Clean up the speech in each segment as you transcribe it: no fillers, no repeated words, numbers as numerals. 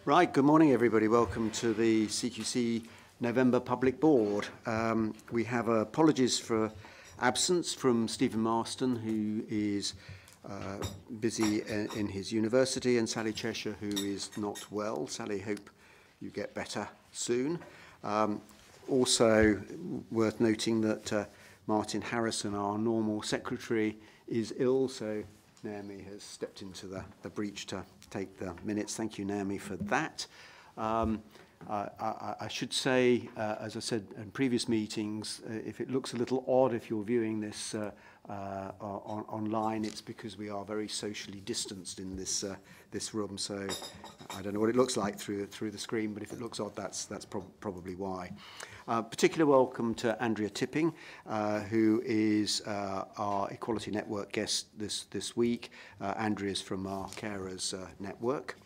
Right, good morning everybody. Welcome to the CQC November Public Board. We have apologies for absence from Stephen Marston, who is busy in his university, and Sally Cheshire, who is not well. Sally, hope you get better soon. Also worth noting that Martin Harrison, our normal secretary, is ill, so Naomi has stepped into the breach to take the minutes. Thank you, Naomi, for that. I should say, as I said in previous meetings, if it looks a little odd if you're viewing this online, it's because we are very socially distanced in this room. So I don't know what it looks like through the screen, but if it looks odd, that's probably why. Particular welcome to Andrea Tipping, who is our Equality Network guest this week. Andrea's from our Carers Network.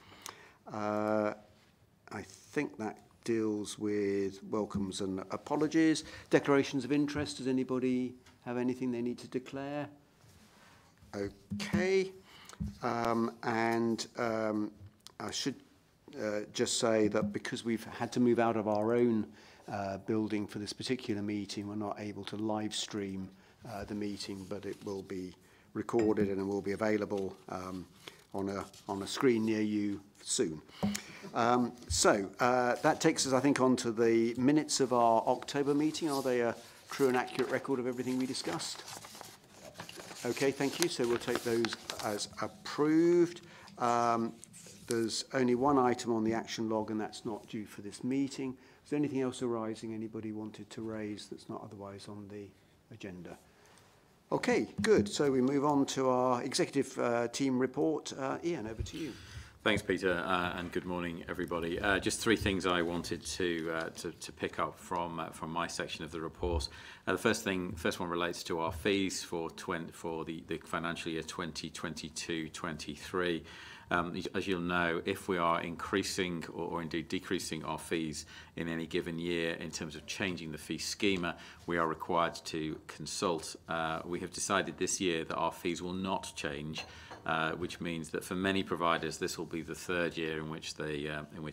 I think that deals with welcomes and apologies. Declarations of interest. Does anybody have anything they need to declare? Okay. I should just say that because we've had to move out of our own building for this particular meeting, we're not able to live stream the meeting, but it will be recorded and it will be available on a screen near you soon. That takes us, I think, on to the minutes of our October meeting. Are they a true and accurate record of everything we discussed? Okay, thank you. So we'll take those as approved. There's only one item on the action log, and that's not due for this meeting. Is there anything else arising anybody wanted to raise that's not otherwise on the agenda? Okay, good. So we move on to our executive team report. Ian, over to you. Thanks, Peter, and good morning, everybody. Just three things I wanted to pick up from my section of the report. The first one relates to our fees for the financial year 2022-23. As you'll know, if we are increasing or indeed decreasing our fees in any given year in terms of changing the fee schema, we are required to consult. We have decided this year that our fees will not change, which means that for many providers this will be the third year in which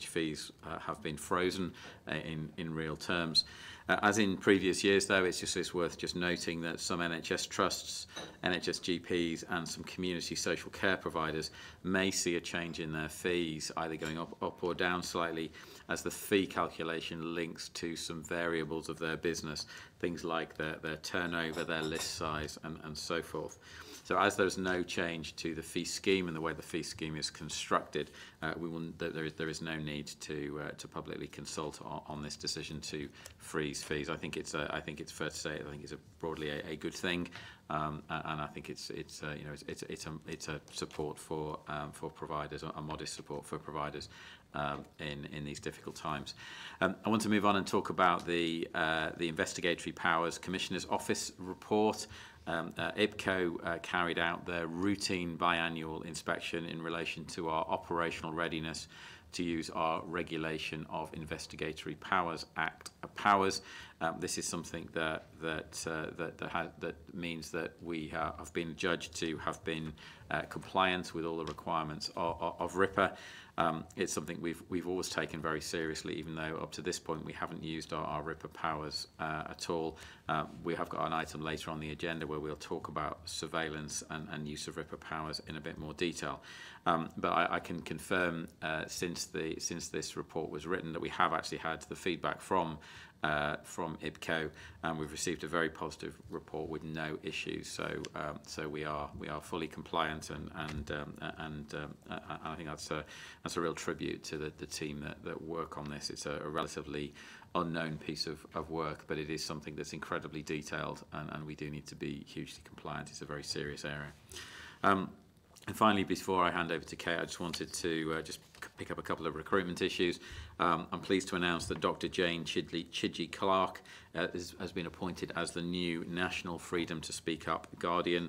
fees have been frozen in real terms. As in previous years, though, it's worth just noting that some NHS trusts, NHS GPs and some community social care providers may see a change in their fees, either going up or down slightly, as the fee calculation links to some variables of their business, things like their turnover, their list size and so forth. So as there's no change to the fee scheme and the way the fee scheme is constructed, there is no need to publicly consult on this decision to freeze fees. I think it's fair to say I think it's broadly a good thing, and I think it's a support for providers, a modest support for providers in these difficult times. I want to move on and talk about the Investigatory Powers Commissioner's Office report. IBCO carried out their routine biannual inspection in relation to our operational readiness to use our Regulation of Investigatory Powers Act powers. This is something that means that we have been judged to have been compliant with all the requirements of RIPA. It's something we've always taken very seriously, even though up to this point we haven't used our RIPA powers at all. We have got an item later on the agenda where we'll talk about surveillance and use of RIPA powers in a bit more detail. But I can confirm since this report was written that we have actually had the feedback from IBCO, and we've received a very positive report with no issues. So we are fully compliant, and I think that's a real tribute to the team that work on this. It's a relatively unknown piece of work, but it is something that's incredibly detailed, and we do need to be hugely compliant. It's a very serious area. And finally, before I hand over to Kate, I just wanted to just pick up a couple of recruitment issues. I'm pleased to announce that Dr. Jane Chidgey-Clark has been appointed as the new National Freedom to Speak Up Guardian.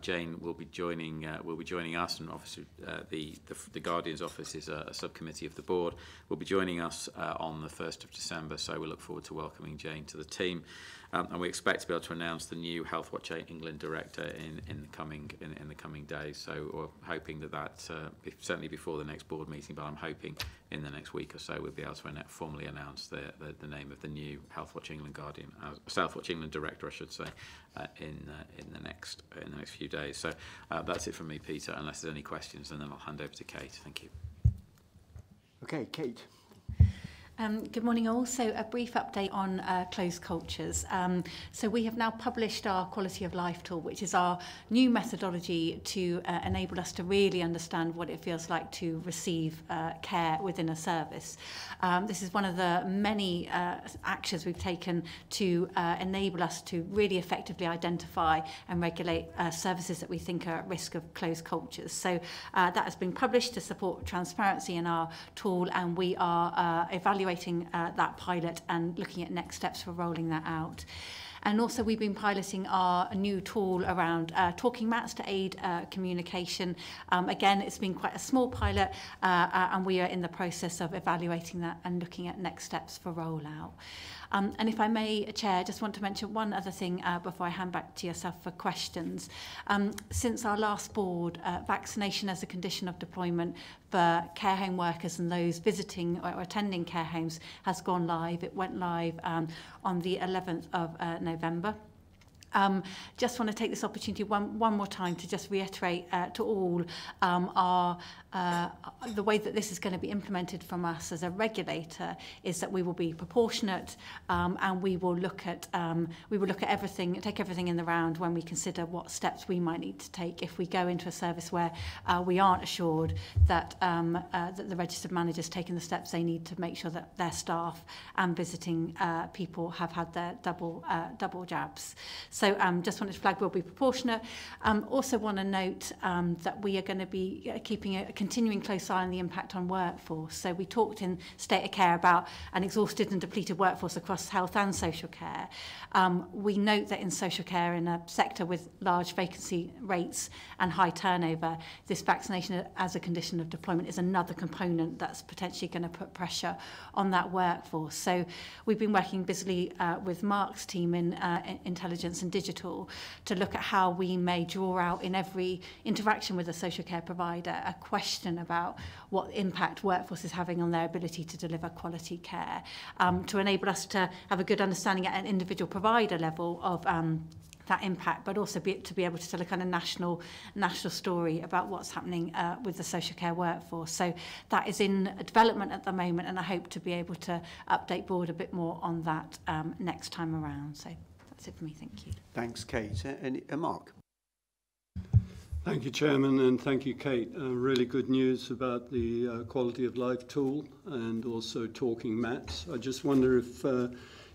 Jane will be joining us, and obviously the Guardian's office is a subcommittee of the board. Will be joining us on the 1st of December, so we look forward to welcoming Jane to the team. And we expect to be able to announce the new Health Watch England director in the coming days. So we're hoping that certainly before the next board meeting, meeting, but I'm hoping in the next week or so we'll be able to formally announce the name of the new Healthwatch England Guardian, Southwatch England Director, I should say, in the next few days. So that's it from me, Peter. Unless there's any questions, and then I'll hand over to Kate. Thank you. Okay, Kate. Good morning all. So a brief update on closed cultures. So we have now published our quality of life tool, which is our new methodology to enable us to really understand what it feels like to receive care within a service. This is one of the many actions we've taken to enable us to really effectively identify and regulate services that we think are at risk of closed cultures. So that has been published to support transparency in our tool, and we are evaluating that pilot and looking at next steps for rolling that out. And also we've been piloting our new tool around talking mats to aid communication. Again, it's been quite a small pilot and we are in the process of evaluating that and looking at next steps for rollout. And if I may, Chair, I just want to mention one other thing before I hand back to yourself for questions. Since our last board, vaccination as a condition of deployment for care home workers and those visiting or attending care homes has gone live. It went live on the 11th of November. Just want to take this opportunity one more time to just reiterate to all the way that this is going to be implemented from us as a regulator is that we will be proportionate and we will look at everything, take everything in the round when we consider what steps we might need to take if we go into a service where we aren't assured that that the registered manager's taken the steps they need to make sure that their staff and visiting people have had their double jabs. So just wanted to flag we'll be proportionate. Also want to note that we are going to be keeping a continuing close eye on the impact on workforce. So we talked in State of Care about an exhausted and depleted workforce across health and social care. We note that in social care, in a sector with large vacancy rates and high turnover, this vaccination as a condition of deployment is another component that's potentially going to put pressure on that workforce. So we've been working busily with Mark's team in intelligence and digital to look at how we may draw out in every interaction with a social care provider a question about what impact workforce is having on their ability to deliver quality care, to enable us to have a good understanding at an individual provider level of that impact, but also to be able to tell a kind of national story about what's happening with the social care workforce. So that is in development at the moment, and I hope to be able to update board a bit more on that next time around. So that's it for me. Thank you. Thanks, Kate. And Mark. Thank you, Chairman, and thank you, Kate. Really good news about the quality of life tool and also talking mats. I just wonder if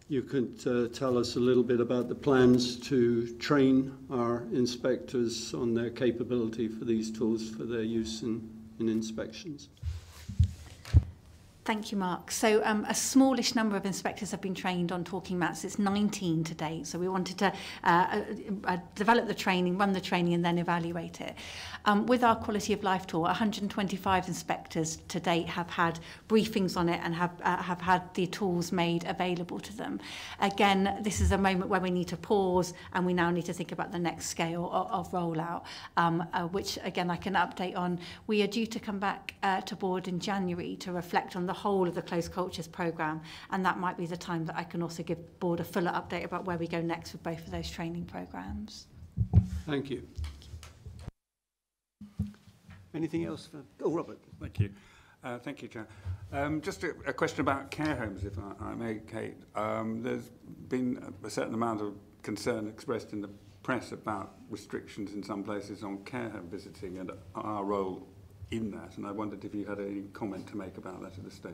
you could tell us a little bit about the plans to train our inspectors on their capability for these tools for their use in inspections. Thank you, Mark. So a smallish number of inspectors have been trained on talking mats. It's 19 to date. So we wanted to develop the training, run the training, and then evaluate it. With our quality of life tool, 125 inspectors to date have had briefings on it and have had the tools made available to them. Again, this is a moment where we need to pause and we now need to think about the next scale of rollout, which again I can update on. We are due to come back to board in January to reflect on the whole of the Closed Cultures programme, and that might be the time that I can also give board a fuller update about where we go next with both of those training programmes. Thank you. Anything else for... Oh, Robert. Thank you. Thank you, Chair. Just a question about care homes, if I may, Kate. There's been a certain amount of concern expressed in the press about restrictions in some places on care home visiting and our role in that, and I wondered if you had any comment to make about that at this stage.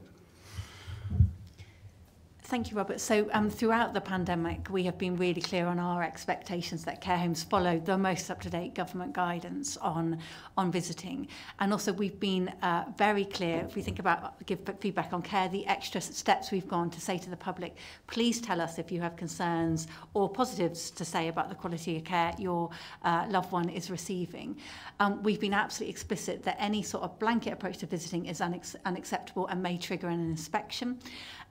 Thank you, Robert. So throughout the pandemic, we have been really clear on our expectations that care homes follow the most up-to-date government guidance on visiting. And also we've been very clear, if we think about, give feedback on care, the extra steps we've gone to say to the public, please tell us if you have concerns or positives to say about the quality of care your loved one is receiving. We've been absolutely explicit that any sort of blanket approach to visiting is unacceptable and may trigger an inspection.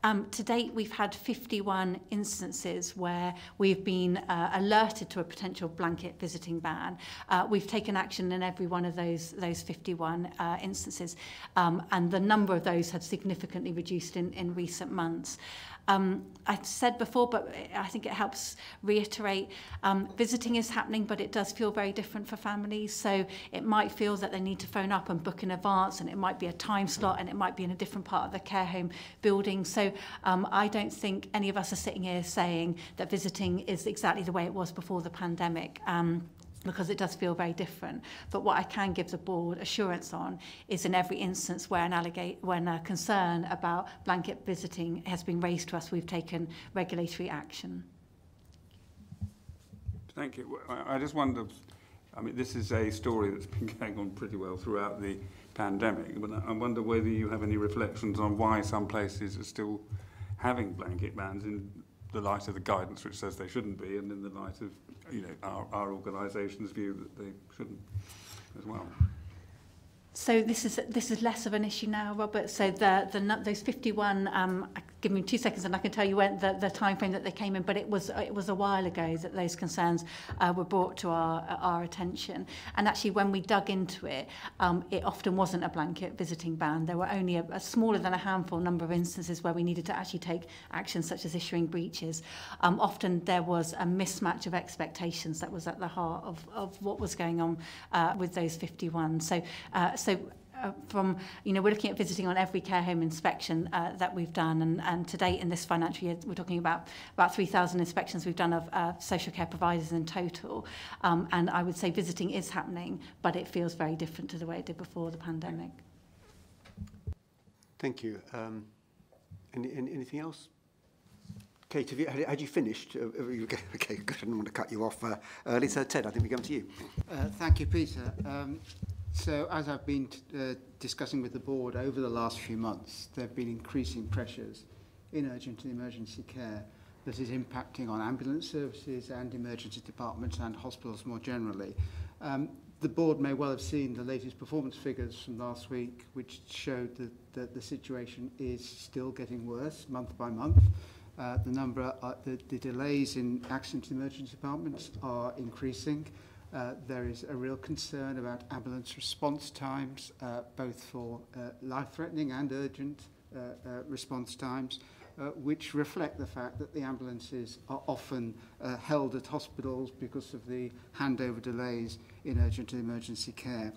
To date, we've we've had 51 instances where we've been alerted to a potential blanket visiting ban. We've taken action in every one of those 51 instances, and the number of those have significantly reduced in recent months. I've said before, but I think it helps reiterate, visiting is happening, but it does feel very different for families. So it might feel that they need to phone up and book in advance, and it might be a time slot, and it might be in a different part of the care home building. So I don't think any of us are sitting here saying that visiting is exactly the way it was before the pandemic. Because it does feel very different. But what I can give the board assurance on is in every instance where when a concern about blanket visiting has been raised to us, we've taken regulatory action. Thank you. I just wonder, I mean, this is a story that's been going on pretty well throughout the pandemic, but I wonder whether you have any reflections on why some places are still having blanket bans in the light of the guidance which says they shouldn't be, and in the light of our organisation's view that they shouldn't as well. So this is less of an issue now, Robert. So those 51, give me 2 seconds and I can tell you when the time frame that they came in. But it was a while ago that those concerns were brought to our attention. And actually, when we dug into it, it often wasn't a blanket visiting ban. There were only a smaller than a handful number of instances where we needed to actually take action, such as issuing breaches. Often there was a mismatch of expectations that was at the heart of what was going on with those 51. So from, we're looking at visiting on every care home inspection that we've done, and to date in this financial year, we're talking about 3,000 inspections we've done of social care providers in total. And I would say visiting is happening, but it feels very different to the way it did before the pandemic. Thank you. Anything else? Kate, had you finished? Okay, good. I didn't want to cut you off early. So, Ted, I think we come to you. Thank you, Peter. So as I've been discussing with the board over the last few months, there have been increasing pressures in urgent and emergency care that is impacting on ambulance services and emergency departments and hospitals more generally. The board may well have seen the latest performance figures from last week, which showed that the situation is still getting worse month by month. The delays in accident and emergency departments are increasing. There is a real concern about ambulance response times, both for life-threatening and urgent response times, which reflect the fact that the ambulances are often held at hospitals because of the handover delays in urgent and emergency care.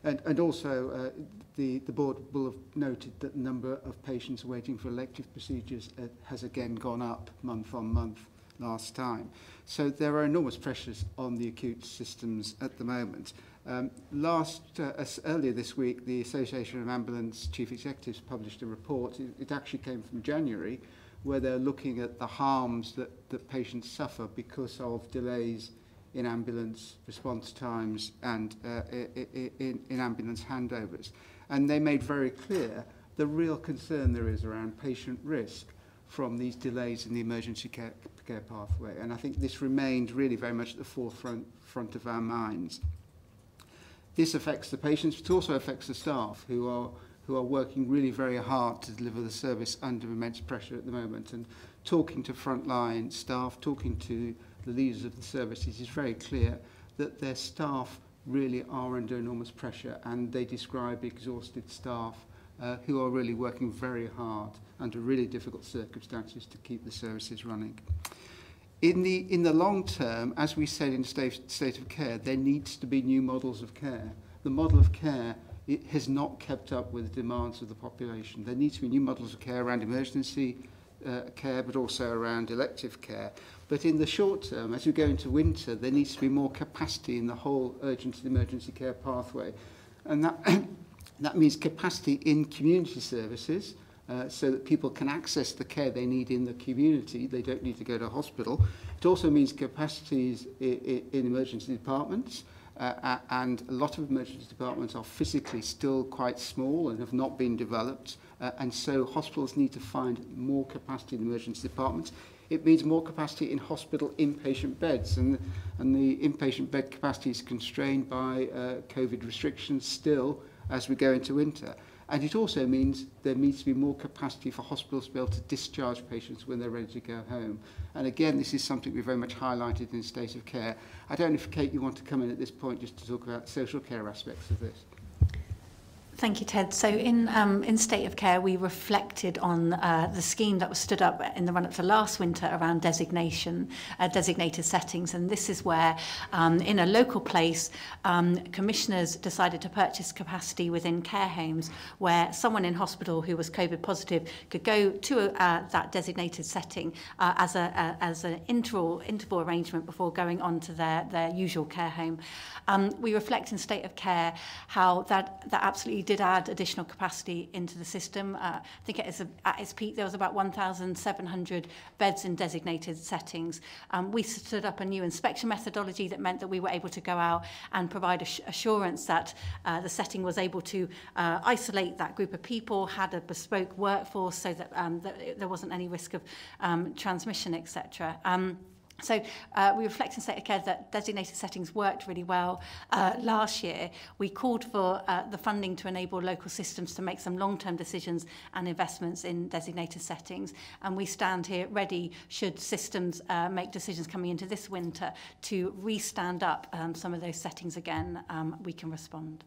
And also, the board will have noted that the number of patients waiting for elective procedures has again gone up month on month last time. So there are enormous pressures on the acute systems at the moment. Earlier this week, the Association of Ambulance Chief Executives published a report. It actually came from January, where they're looking at the harms that patients suffer because of delays in ambulance response times and in ambulance handovers. And they made very clear the real concern there is around patient risk from these delays in the emergency care pathway. And I think this remained really very much at the forefront of our minds. This affects the patients, but also affects the staff who are working really very hard to deliver the service under immense pressure at the moment. And talking to frontline staff, talking to the leaders of the services, is very clear that their staff really are under enormous pressure, and they describe exhausted staff who are really working very hard under really difficult circumstances to keep the services running. In the long term, as we said in State of Care, there needs to be new models of care. The model of care has not kept up with the demands of the population. There needs to be new models of care around emergency care, but also around elective care. But in the short term, as we go into winter, there needs to be more capacity in the whole urgent and emergency care pathway. And that means capacity in community services, so that people can access the care they need in the community. They don't need to go to a hospital. It also means capacities in emergency departments, and a lot of emergency departments are physically still quite small and have not been developed, and so hospitals need to find more capacity in emergency departments. It means more capacity in hospital inpatient beds, and the inpatient bed capacity is constrained by COVID restrictions still as we go into winter. And it also means there needs to be more capacity for hospitals to be able to discharge patients when they're ready to go home. And again, this is something we very much highlighted in State of Care. I don't know if, Kate, you want to come in at this point just to talk about social care aspects of this. Thank you, Ted. So in State of Care, we reflected on the scheme that was stood up in the run-up to last winter around designated settings. And this is where, in a local place, commissioners decided to purchase capacity within care homes where someone in hospital who was COVID positive could go to that designated setting as an interval arrangement before going on to their usual care home. We reflect in State of Care how that absolutely did add additional capacity into the system. I think at its peak there was about 1,700 beds in designated settings. We stood up a new inspection methodology that meant that we were able to go out and provide assurance that the setting was able to isolate that group of people, had a bespoke workforce so that, that there wasn't any risk of transmission, etc. So we reflect in State of Care that designated settings worked really well. Last year, we called for the funding to enable local systems to make some long-term decisions and investments in designated settings. And we stand here ready, should systems make decisions coming into this winter, to re-stand up some of those settings again. We can respond.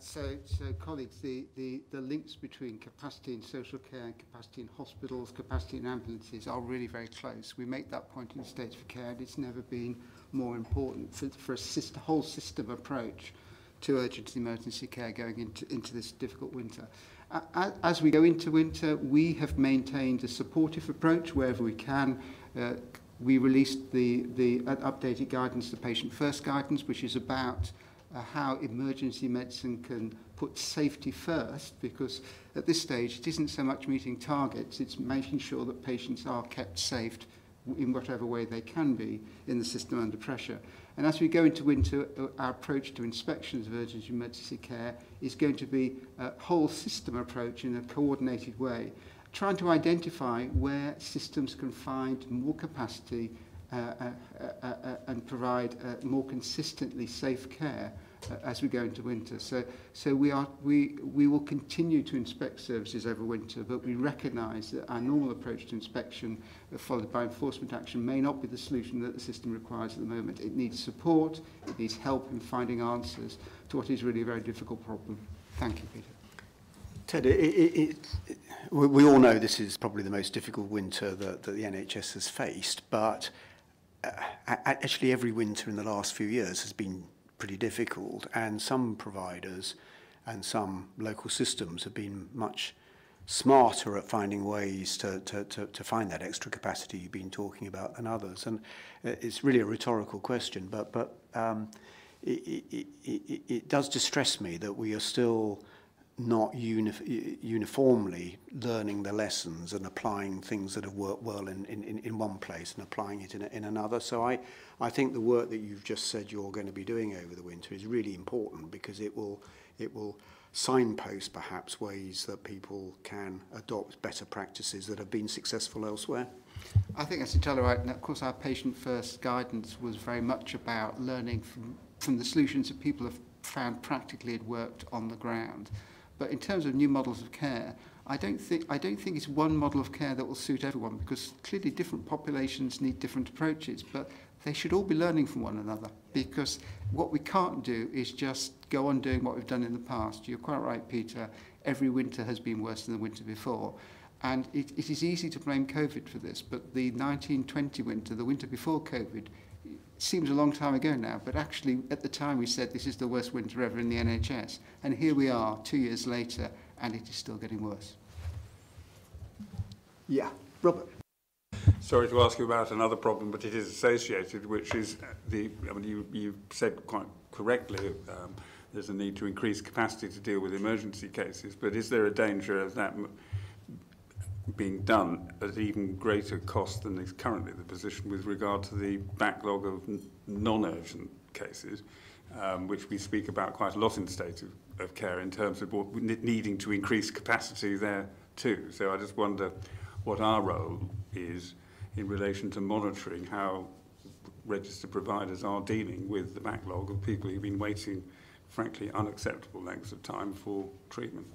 So colleagues, the links between capacity in social care and capacity in hospitals, capacity in ambulances are really very close. We make that point in State of Care, and it's never been more important for a whole system approach to urgent emergency care going into this difficult winter. As we go into winter, we have maintained a supportive approach wherever we can. We released the updated guidance, the Patient First guidance, which is about how emergency medicine can put safety first, because at this stage it isn't so much meeting targets, it's making sure that patients are kept safe in whatever way they can be in the system under pressure. And as we go into winter, our approach to inspections of urgent emergency care is going to be a whole system approach in a coordinated way, trying to identify where systems can find more capacity and provide more consistently safe care as we go into winter. So we will continue to inspect services over winter, but we recognise that our normal approach to inspection, followed by enforcement action, may not be the solution that the system requires at the moment. It needs support, it needs help in finding answers to what is really a very difficult problem. Thank you, Peter. Ted, we all know this is probably the most difficult winter that the NHS has faced, but actually every winter in the last few years has been pretty difficult, and some providers and some local systems have been much smarter at finding ways to find that extra capacity you've been talking about than others. And it's really a rhetorical question, but it does distress me that we are still not uniformly learning the lessons and applying things that have worked well in one place and applying it in another. So I think the work that you've just said you're going to be doing over the winter is really important, because it will signpost perhaps ways that people can adopt better practices that have been successful elsewhere. I think that's entirely right. And of course our Patient First guidance was very much about learning from the solutions that people have found practically had worked on the ground. But in terms of new models of care, I don't think it's one model of care that will suit everyone, because clearly different populations need different approaches, but they should all be learning from one another, because what we can't do is just go on doing what we've done in the past. You're quite right, Peter. Every winter has been worse than the winter before. And it is easy to blame COVID for this, but the 1920 winter, the winter before COVID, seems a long time ago now, but actually at the time we said this is the worst winter ever in the NHS. And here we are 2 years later, and it is still getting worse. Yeah, Robert. Sorry to ask you about another problem, but it is associated, which is you said quite correctly there's a need to increase capacity to deal with emergency cases, but is there a danger of that being done at even greater cost than is currently the position with regard to the backlog of non-urgent cases, which we speak about quite a lot in State of Care in terms of needing to increase capacity there too. So I just wonder what our role is in relation to monitoring how registered providers are dealing with the backlog of people who've been waiting frankly, unacceptable lengths of time for treatment.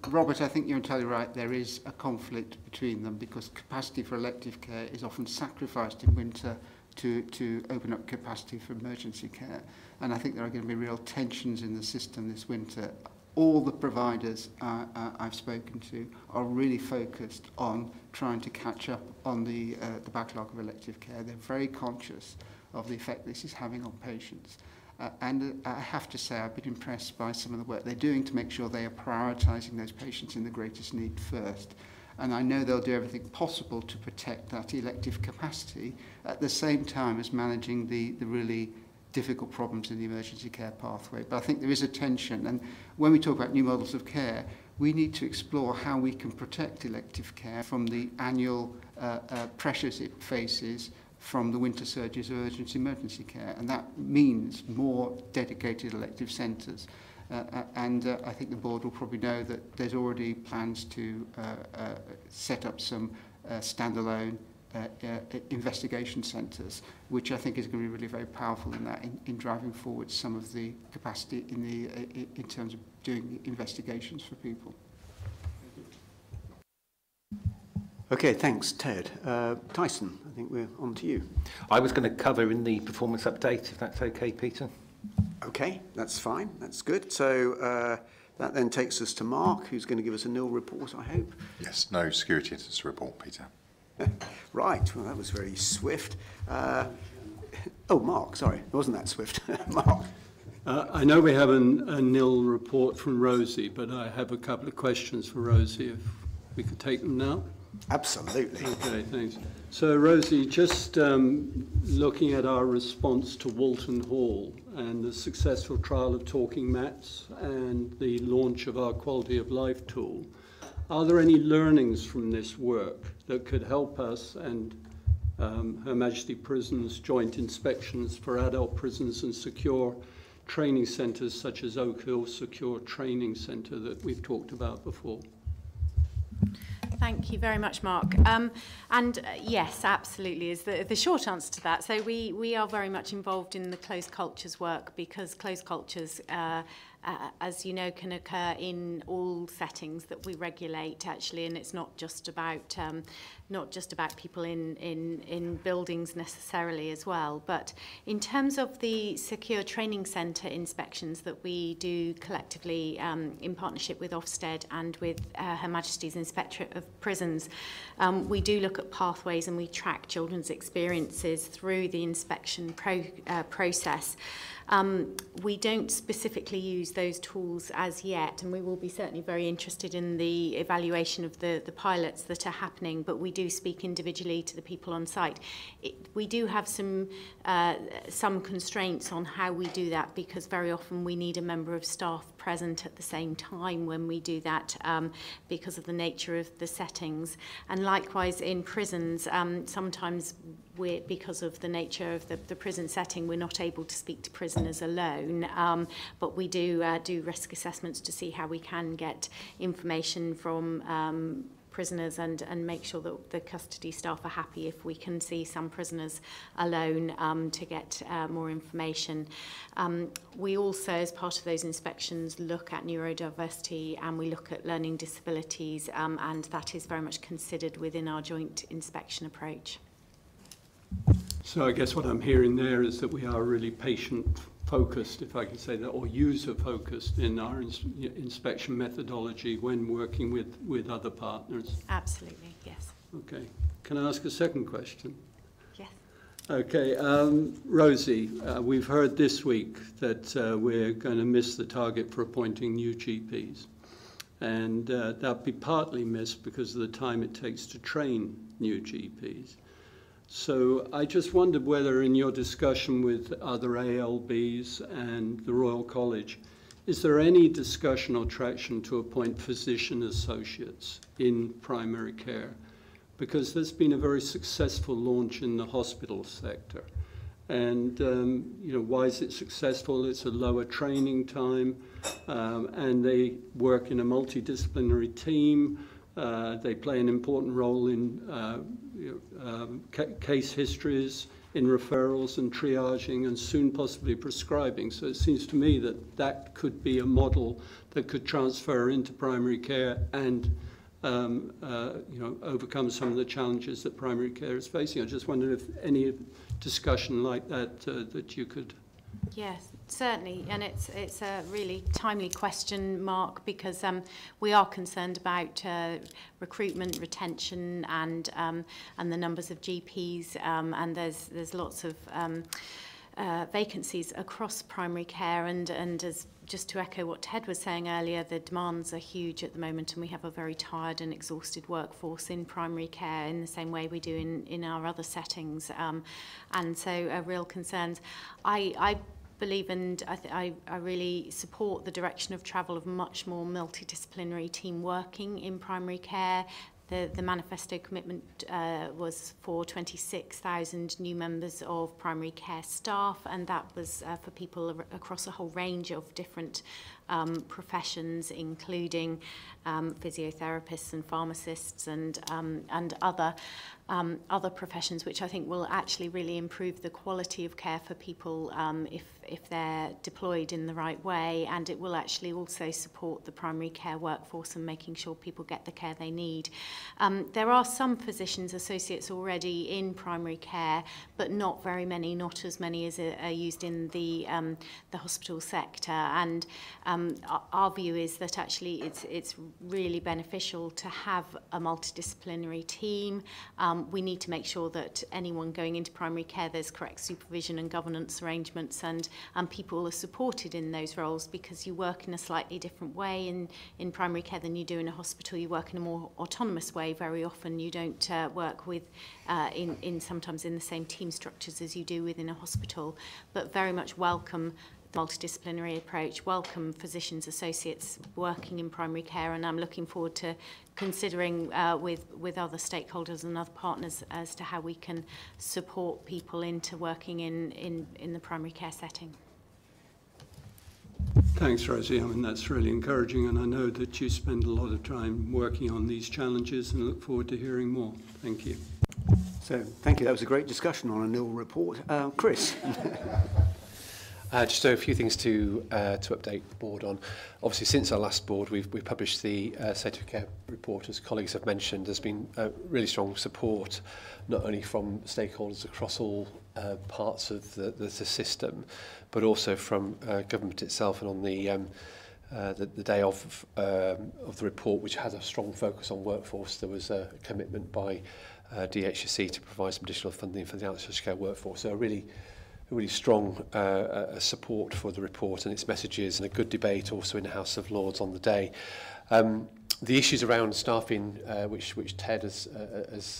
Robert, I think you're entirely right. There is a conflict between them because capacity for elective care is often sacrificed in winter to open up capacity for emergency care. And I think there are going to be real tensions in the system this winter. All the providers I've spoken to are really focused on trying to catch up on the backlog of elective care. They're very conscious of the effect this is having on patients. And I have to say I've been impressed by some of the work they're doing to make sure they are prioritising those patients in the greatest need first. And I know they'll do everything possible to protect that elective capacity at the same time as managing the really difficult problems in the emergency care pathway. But I think there is a tension. And when we talk about new models of care, we need to explore how we can protect elective care from the annual pressures it faces from the winter surges of urgent emergency care. And that means more dedicated elective centres. And I think the board will probably know that there's already plans to set up some standalone investigation centres, which I think is going to be really very powerful in that, in driving forward some of the capacity in terms of doing investigations for people. Okay, thanks, Ted. Tyson, I think we're on to you. I was going to cover in the performance update, if that's okay, Peter. Okay, that's fine. That's good. So that then takes us to Mark, who's going to give us a nil report, I hope. Yes, no security incidents report, Peter. Right, well, that was very swift. Oh, Mark, sorry, it wasn't that swift. Mark. I know we have a nil report from Rosie, but I have a couple of questions for Rosie, if we could take them now. Absolutely. Okay, thanks. So, Rosie, just looking at our response to Walton Hall and the successful trial of talking mats and the launch of our quality of life tool, are there any learnings from this work that could help us and Her Majesty Prisons joint inspections for adult prisons and secure training centres such as Oak Hill Secure Training Centre that we've talked about before? Thank you very much, Mark. Yes, absolutely is the short answer to that. So we are very much involved in the closed cultures work because closed cultures, as you know, can occur in all settings that we regulate actually, and it's not just about people in buildings necessarily as well. But in terms of the secure training centre inspections that we do collectively in partnership with Ofsted and with Her Majesty's Inspectorate of Prisons, we do look at pathways and we track children's experiences through the inspection process. We don't specifically use those tools as yet, and we will be certainly very interested in the evaluation of the pilots that are happening, but we do speak individually to the people on site. We do have some constraints on how we do that because very often we need a member of staff present at the same time when we do that because of the nature of the settings. And likewise in prisons, sometimes because of the nature of the prison setting, we're not able to speak to prisoners alone, but we do risk assessments to see how we can get information from prisoners and make sure that the custody staff are happy if we can see some prisoners alone to get more information. We also, as part of those inspections, look at neurodiversity and we look at learning disabilities, and that is very much considered within our joint inspection approach. So I guess what I'm hearing there is that we are really patient-focused, if I can say that, or user-focused in our inspection methodology when working with other partners. Absolutely, yes. Okay. Can I ask a second question? Yes. Okay. Rosie, we've heard this week that we're going to miss the target for appointing new GPs. And that'll be partly missed because of the time it takes to train new GPs. So I just wondered whether in your discussion with other ALBs and the Royal College, is there any discussion or traction to appoint physician associates in primary care? Because there's been a very successful launch in the hospital sector. And, why is it successful? It's a lower training time, and they work in a multidisciplinary team. They play an important role in case histories, in referrals and triaging and soon possibly prescribing. So it seems to me that that could be a model that could transfer into primary care and overcome some of the challenges that primary care is facing. I just wondered if any discussion like that that you could... Yes, certainly, and it's a really timely question, Mark, because we are concerned about recruitment, retention, and the numbers of GPs, and there's lots of vacancies across primary care, and as just to echo what Ted was saying earlier, the demands are huge at the moment, and we have a very tired and exhausted workforce in primary care in the same way we do in our other settings, and so real concerns. I believe, and I really support the direction of travel of much more multidisciplinary team working in primary care. The manifesto commitment was for 26,000 new members of primary care staff, and that was for people across a whole range of different professions, including physiotherapists and pharmacists and other professions, which I think will actually really improve the quality of care for people if they're deployed in the right way, and it will actually also support the primary care workforce and making sure people get the care they need. There are some physicians associates already in primary care, but not very many, not as many as are used in the hospital sector, and our view is that actually it's really beneficial to have a multidisciplinary team. We need to make sure that anyone going into primary care, there's correct supervision and governance arrangements, and people are supported in those roles, because you work in a slightly different way in primary care than you do in a hospital. You work in a more autonomous way very often. You don't work with sometimes in the same team structures as you do within a hospital, but very much welcome the multidisciplinary approach, welcome physicians associates working in primary care, and I'm looking forward to considering with other stakeholders and other partners as to how we can support people into working in the primary care setting. Thanks, Rosie. I mean, that's really encouraging, and I know that you spend a lot of time working on these challenges, and look forward to hearing more. Thank you. So, thank you. That was a great discussion on a nil report. Chris. Just a few things to update the board on. Obviously, since our last board, we've published the State of Care report. As colleagues have mentioned, there's been really strong support, not only from stakeholders across all parts of the system, but also from government itself. And on the day of the report, which has a strong focus on workforce, there was a commitment by DHSC to provide some additional funding for the outsourced care workforce. So a really strong support for the report and its messages, and a good debate also in the House of Lords on the day. The issues around staffing, which Ted has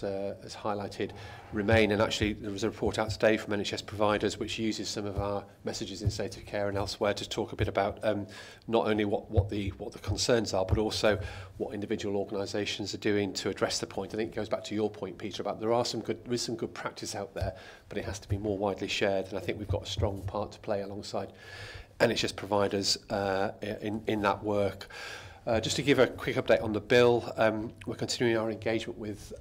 highlighted, remain, and actually there was a report out today from NHS providers which uses some of our messages in State of Care and elsewhere to talk a bit about not only what the concerns are, but also what individual organisations are doing to address the point. I think it goes back to your point, Peter, about there is some good practice out there, but it has to be more widely shared, and I think we've got a strong part to play alongside NHS providers in that work. Just to give a quick update on the bill, we're continuing our engagement with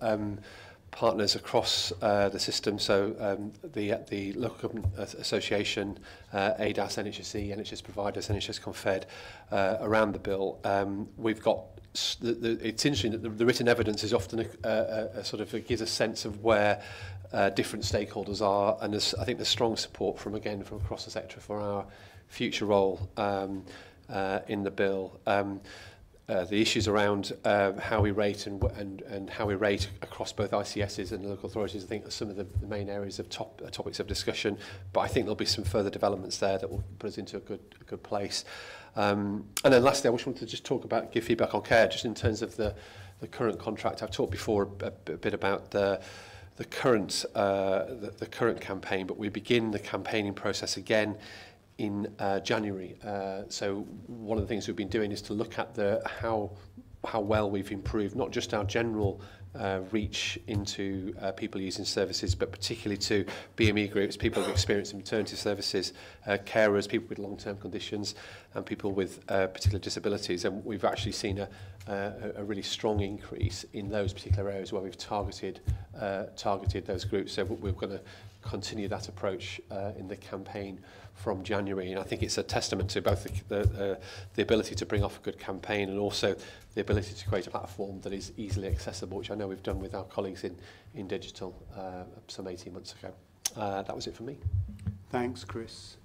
partners across the system, so the Local Government Association, ADAS, NHSE, NHS Providers, NHS Confed, around the bill. We've got, it's interesting that the written evidence is often a sort of, it gives a sense of where different stakeholders are, and I think there's strong support from across the sector for our future role in the bill. The issues around how we rate and how we rate across both ICSs and local authorities, I think, are some of the main areas of topics of discussion. But I think there'll be some further developments there that will put us into a good place. And then lastly, I just wanted to just give feedback on care, just in terms of the current contract. I've talked before a bit about the current campaign, but we begin the campaigning process again in January. So one of the things we've been doing is to look at how well we've improved, not just our general reach into people using services, but particularly to BME groups, people with experience in maternity services, carers, people with long-term conditions, and people with particular disabilities. And we've actually seen a really strong increase in those particular areas where we've targeted those groups. So we're going to continue that approach in the campaign from January, and I think it's a testament to both the ability to bring off a good campaign and also the ability to create a platform that is easily accessible, which I know we've done with our colleagues in digital some 18 months ago. That was it for me. Thanks, Chris.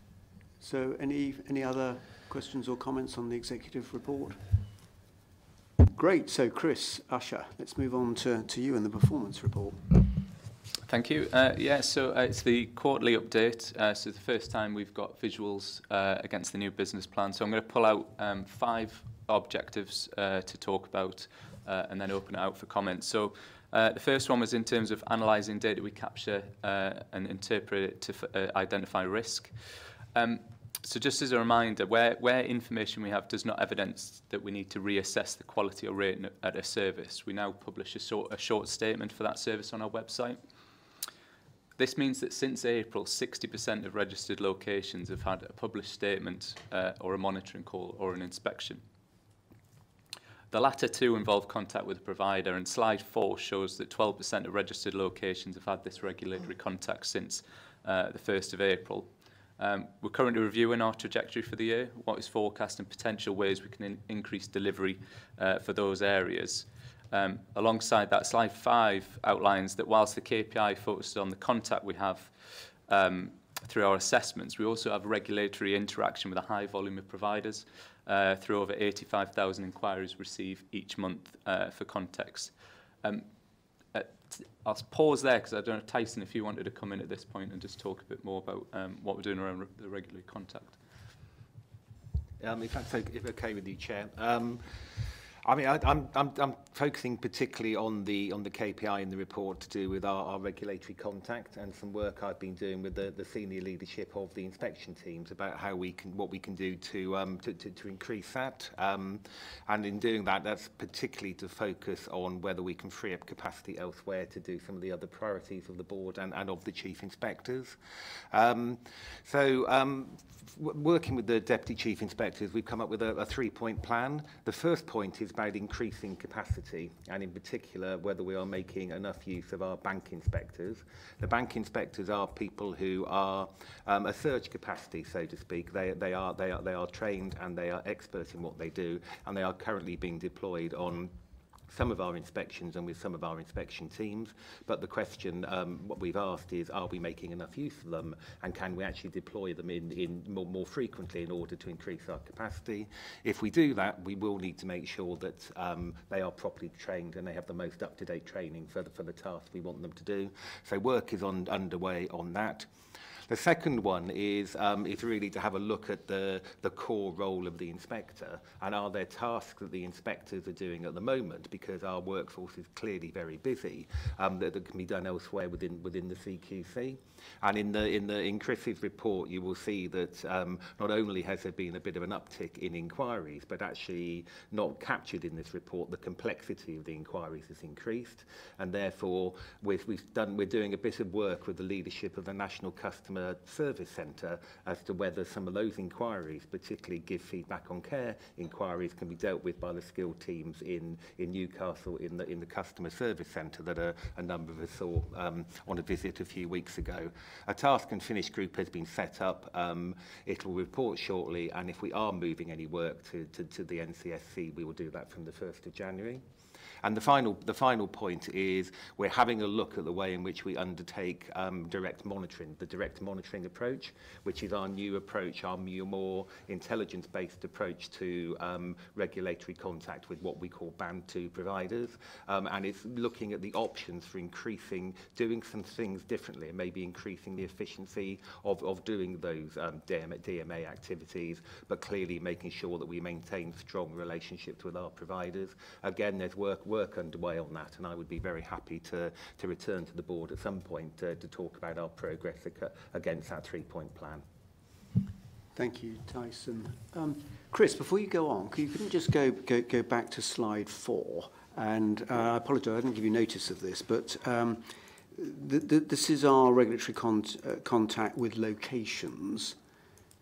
So any other questions or comments on the executive report? Great. So Chris, Usher, let's move on to you and the performance report. Thank you. So it's the quarterly update. So the first time we've got visuals against the new business plan. So I'm going to pull out 5 objectives to talk about and then open it out for comments. So the first one was in terms of analysing data we capture and interpret it to identify risk. So just as a reminder, where information we have does not evidence that we need to reassess the quality or rating at a service, we now publish a short statement for that service on our website. This means that since April, 60% of registered locations have had a published statement or a monitoring call or an inspection. The latter two involve contact with the provider, and slide 4 shows that 12% of registered locations have had this regulatory contact since the 1st of April. We're currently reviewing our trajectory for the year, what is forecast and potential ways we can increase delivery for those areas. Alongside that, slide 5 outlines that whilst the KPI focuses on the contact we have through our assessments, we also have regulatory interaction with a high volume of providers through over 85,000 inquiries received each month for context. I'll pause there because I don't know, Tyson, if you wanted to come in at this point and just talk a bit more about what we're doing around the regulatory contact. If that's okay with you, Chair. I mean, I'm focusing particularly on the KPI in the report to do with our regulatory contact and some work I've been doing with the senior leadership of the inspection teams about how what we can do to increase that. And in doing that, that's particularly to focus on whether we can free up capacity elsewhere to do some of the other priorities of the board and of the chief inspectors. Working with the deputy chief inspectors, we've come up with a 3-point plan. The first point is about increasing capacity, and in particular whether we are making enough use of our bank inspectors. The bank inspectors are people who are a surge capacity, so to speak. They are trained and they are expert in what they do, and they are currently being deployed on some of our inspections and with some of our inspection teams. But the question, what we've asked is, are we making enough use of them, and can we actually deploy them in more frequently in order to increase our capacity? If we do that, we will need to make sure that they are properly trained and they have the most up-to-date training for the task we want them to do. So work is underway on that. The second one is really to have a look at the core role of the inspector, and are there tasks that the inspectors are doing at the moment, because our workforce is clearly very busy, that can be done elsewhere within the CQC. And in Chris's report, you will see that not only has there been a bit of an uptick in inquiries, but actually not captured in this report, the complexity of the inquiries has increased, and therefore we're doing a bit of work with the leadership of the National Customer Service Centre as to whether some of those inquiries, particularly give feedback on care inquiries, can be dealt with by the skilled teams in Newcastle in the Customer Service Centre that a number of us saw on a visit a few weeks ago. A task and finish group has been set up. It will report shortly, and if we are moving any work to the NCSC, we will do that from the 1st of January. And the final point is we're having a look at the way in which we undertake direct monitoring, the direct monitoring approach, which is our new approach, our more intelligence-based approach to regulatory contact with what we call Band 2 providers. And it's looking at the options for doing some things differently, and maybe increasing the efficiency of doing those DMA activities, but clearly making sure that we maintain strong relationships with our providers. Again, there's work underway on that, and I would be very happy to return to the board at some point to talk about our progress against that 3-point plan. Thank you, Tyson. Chris, before you go on, you couldn't just go back to slide 4, and I apologise, I didn't give you notice of this, but this is our regulatory contact with locations,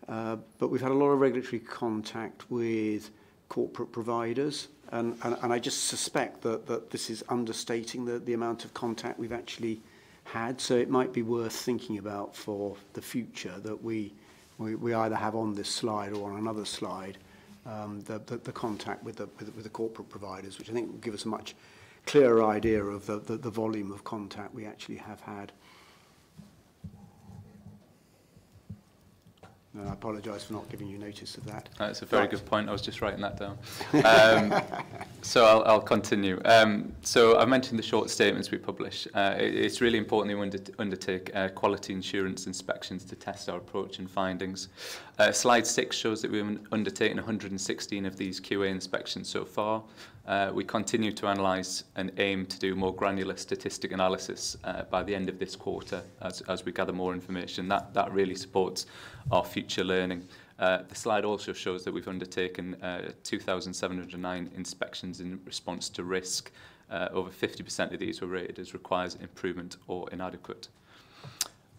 but we've had a lot of regulatory contact with corporate providers. And I just suspect that this is understating the amount of contact we've actually had. So it might be worth thinking about for the future that we either have on this slide or on another slide the contact with the corporate providers, which I think will give us a much clearer idea of the volume of contact we actually have had. And I apologise for not giving you notice of that. That's a very good point. I was just writing that down. So I'll continue. So I mentioned the short statements we publish. It's really important that we undertake quality assurance inspections to test our approach and findings. Slide 6 shows that we've undertaken 116 of these QA inspections so far. We continue to analyse and aim to do more granular statistic analysis by the end of this quarter as we gather more information. That really supports our future learning. The slide also shows that we've undertaken 2,709 inspections in response to risk. Over 50% of these were rated as requires improvement or inadequate.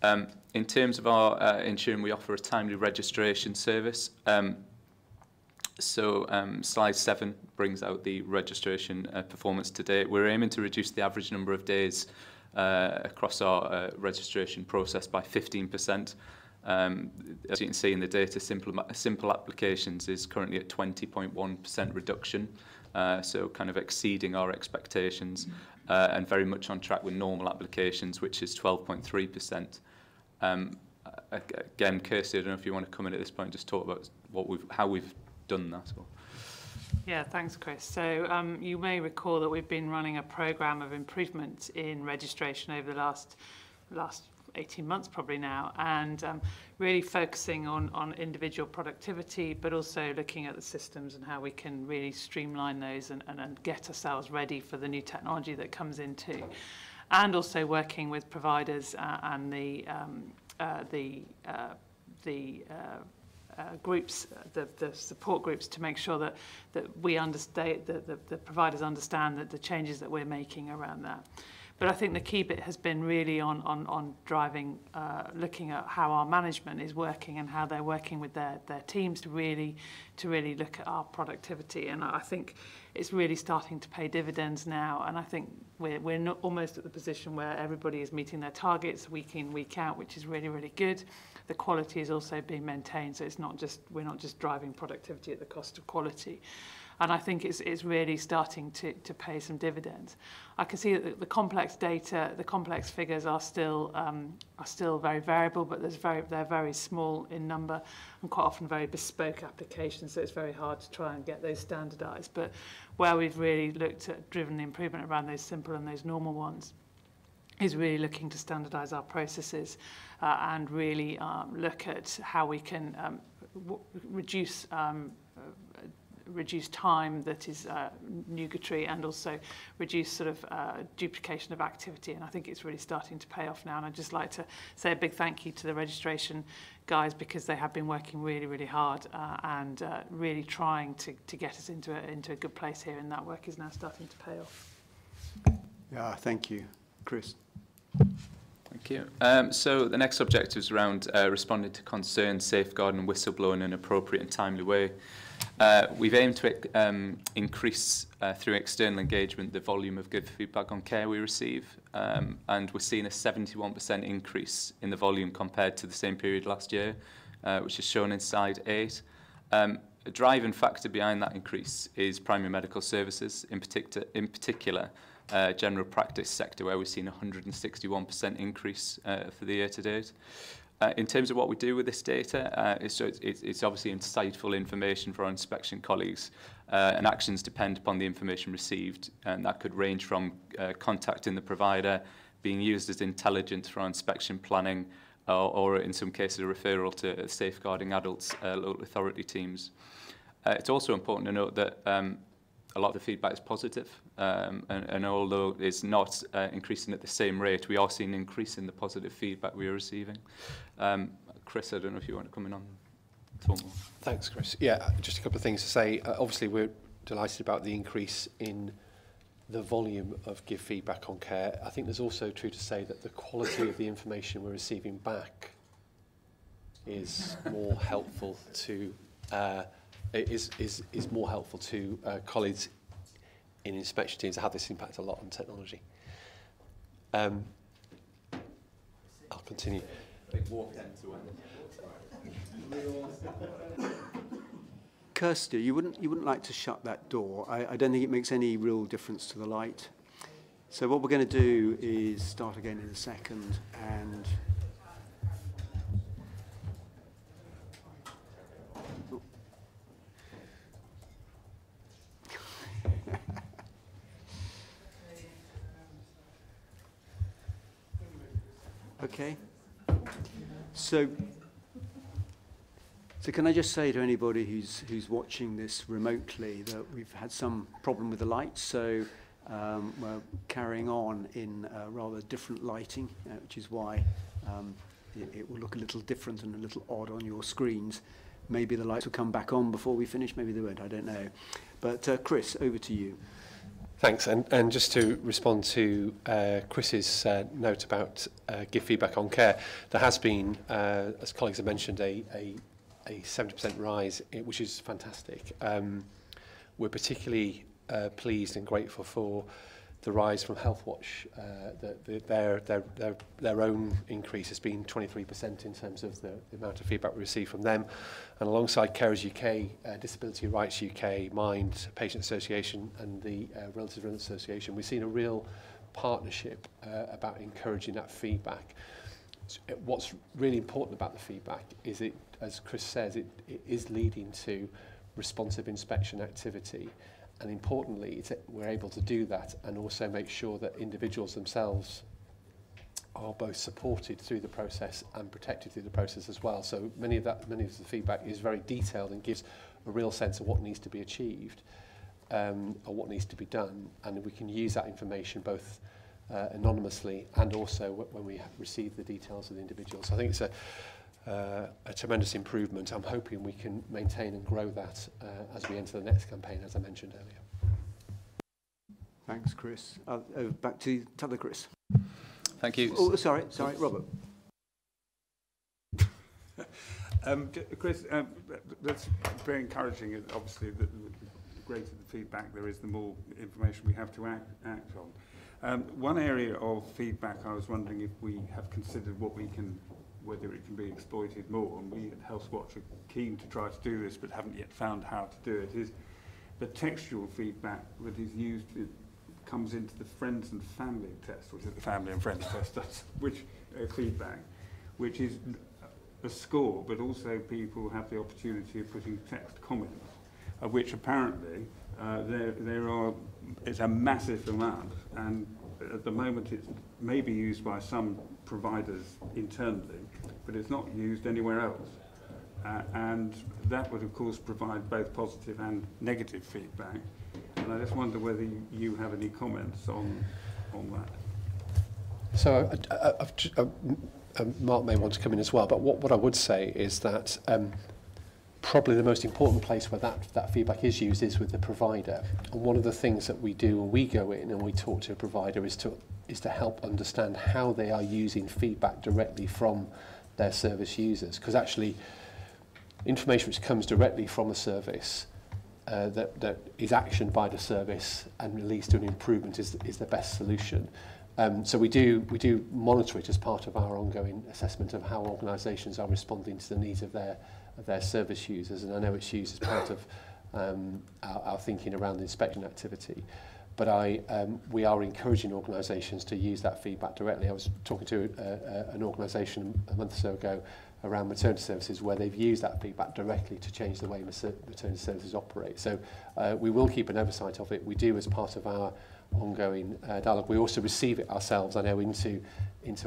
In terms of our ensuring we offer a timely registration service, slide 7 brings out the registration performance to date. We're aiming to reduce the average number of days across our registration process by 15%. As you can see in the data, simple applications is currently at 20.1% reduction, so kind of exceeding our expectations, and very much on track with normal applications, which is 12.3%. Again, Kirsty, I don't know if you want to come in at this point and just talk about how we've done that. Or... Yeah, thanks, Chris. So you may recall that we've been running a programme of improvement in registration over the last 18 months probably now, and really focusing on individual productivity, but also looking at the systems and how we can really streamline those and get ourselves ready for the new technology that comes in too. And also working with providers and the groups, the support groups, to make sure that we understand, the providers understand that the changes that we're making around that. But I think the key bit has been really on driving, looking at how our management is working and how they're working with their teams to really look at our productivity. And I think it's really starting to pay dividends now. And I think we're not almost at the position where everybody is meeting their targets week in, week out, which is really, really good. The quality is also being maintained, so we're not just driving productivity at the cost of quality. And I think it's really starting to pay some dividends. I can see that the complex data, the complex figures are still very variable, but they're very small in number and quite often very bespoke applications, so it's very hard to try and get those standardised. But where we've really driven the improvement around those simple and those normal ones is really looking to standardise our processes and really look at how we can reduce time that is nugatory, and also reduce sort of duplication of activity. And I think it's really starting to pay off now. And I'd just like to say a big thank you to the registration guys, because they have been working really, really hard and really trying to get us into a good place here. And that work is now starting to pay off. Yeah, thank you. Chris. Thank you. So the next objective is around responding to concerns, safeguarding and whistleblowing in an appropriate and timely way. We've aimed to increase, through external engagement, the volume of good feedback on care we receive, and we're seeing a 71% increase in the volume compared to the same period last year, which is shown in slide 8. A driving factor behind that increase is primary medical services, in particular general practice sector, where we've seen a 161% increase for the year to date. In terms of what we do with this data, it's obviously insightful information for our inspection colleagues, and actions depend upon the information received, and that could range from contacting the provider, being used as intelligence for our inspection planning, or in some cases a referral to safeguarding adults local authority teams. It's also important to note that a lot of the feedback is positive, and although it's not increasing at the same rate, we are seeing an increase in the positive feedback we are receiving. Chris, I don't know if you want to come in on that more. Thanks, Chris. Yeah, just a couple of things to say. Obviously, we're delighted about the increase in the volume of give feedback on care. I think there's also true to say that the quality of the information we're receiving back is more helpful to is more helpful to colleagues in inspection teams to have this impact a lot on technology. I'll continue. Kirsty, you wouldn't like to shut that door. I don't think it makes any real difference to the light. So what we're going to do is start again in a second and okay. So can I just say to anybody who's watching this remotely that we've had some problem with the lights, so we're carrying on in rather different lighting, which is why it will look a little different and a little odd on your screens. Maybe the lights will come back on before we finish, maybe they won't, I don't know. But Chris, over to you. Thanks, and just to respond to Chris's note about give feedback on care, there has been, as colleagues have mentioned, a 70% rise, which is fantastic. We're particularly pleased and grateful for the rise from Healthwatch. Their own increase has been 23% in terms of the amount of feedback we receive from them. And alongside Carers UK, Disability Rights UK, Mind, Patient Association and the Relatives Relatives Association, we've seen a real partnership about encouraging that feedback. What's really important about the feedback is it, as Chris says, it is leading to responsive inspection activity. And importantly, we're able to do that and also make sure that individuals themselves are both supported through the process and protected through the process as well. So many of the feedback is very detailed and gives a real sense of what needs to be achieved or what needs to be done. And we can use that information both anonymously and also when we receive the details of the individual. So I think it's a tremendous improvement. I'm hoping we can maintain and grow that as we enter the next campaign, as I mentioned earlier. Thanks, Chris. Back to t'other Chris. Thank you. Oh, sorry, Robert. Chris, that's very encouraging. Obviously, the greater the feedback there is, the more information we have to act on. One area of feedback, I was wondering if we have considered whether it can be exploited more, and we at Healthwatch are keen to try to do this but haven't yet found how to do it, is the textual feedback that is used, it comes into the friends and family test, which is the family and friends test, which feedback, which is a score, but also people have the opportunity of putting text comments, of which apparently it's a massive amount, and at the moment it may be used by some providers internally, but it's not used anywhere else. And that would, of course, provide both positive and negative feedback. And I just wonder whether you have any comments on that. So Mark may want to come in as well, but what I would say is that probably the most important place where that feedback is used is with the provider. And one of the things that we do when we go in and we talk to a provider is to help understand how they are using feedback directly from their service users. Because actually, information which comes directly from a service that is actioned by the service and leads to an improvement is the best solution. So we do monitor it as part of our ongoing assessment of how organisations are responding to the needs of their service users, and I know it's used as part of our thinking around the inspection activity. But we are encouraging organisations to use that feedback directly. I was talking to an organisation a month or so ago around maternity services where they've used that feedback directly to change the way maternity services operate. So we will keep an oversight of it. We do as part of our ongoing dialogue. We also receive it ourselves, I know, into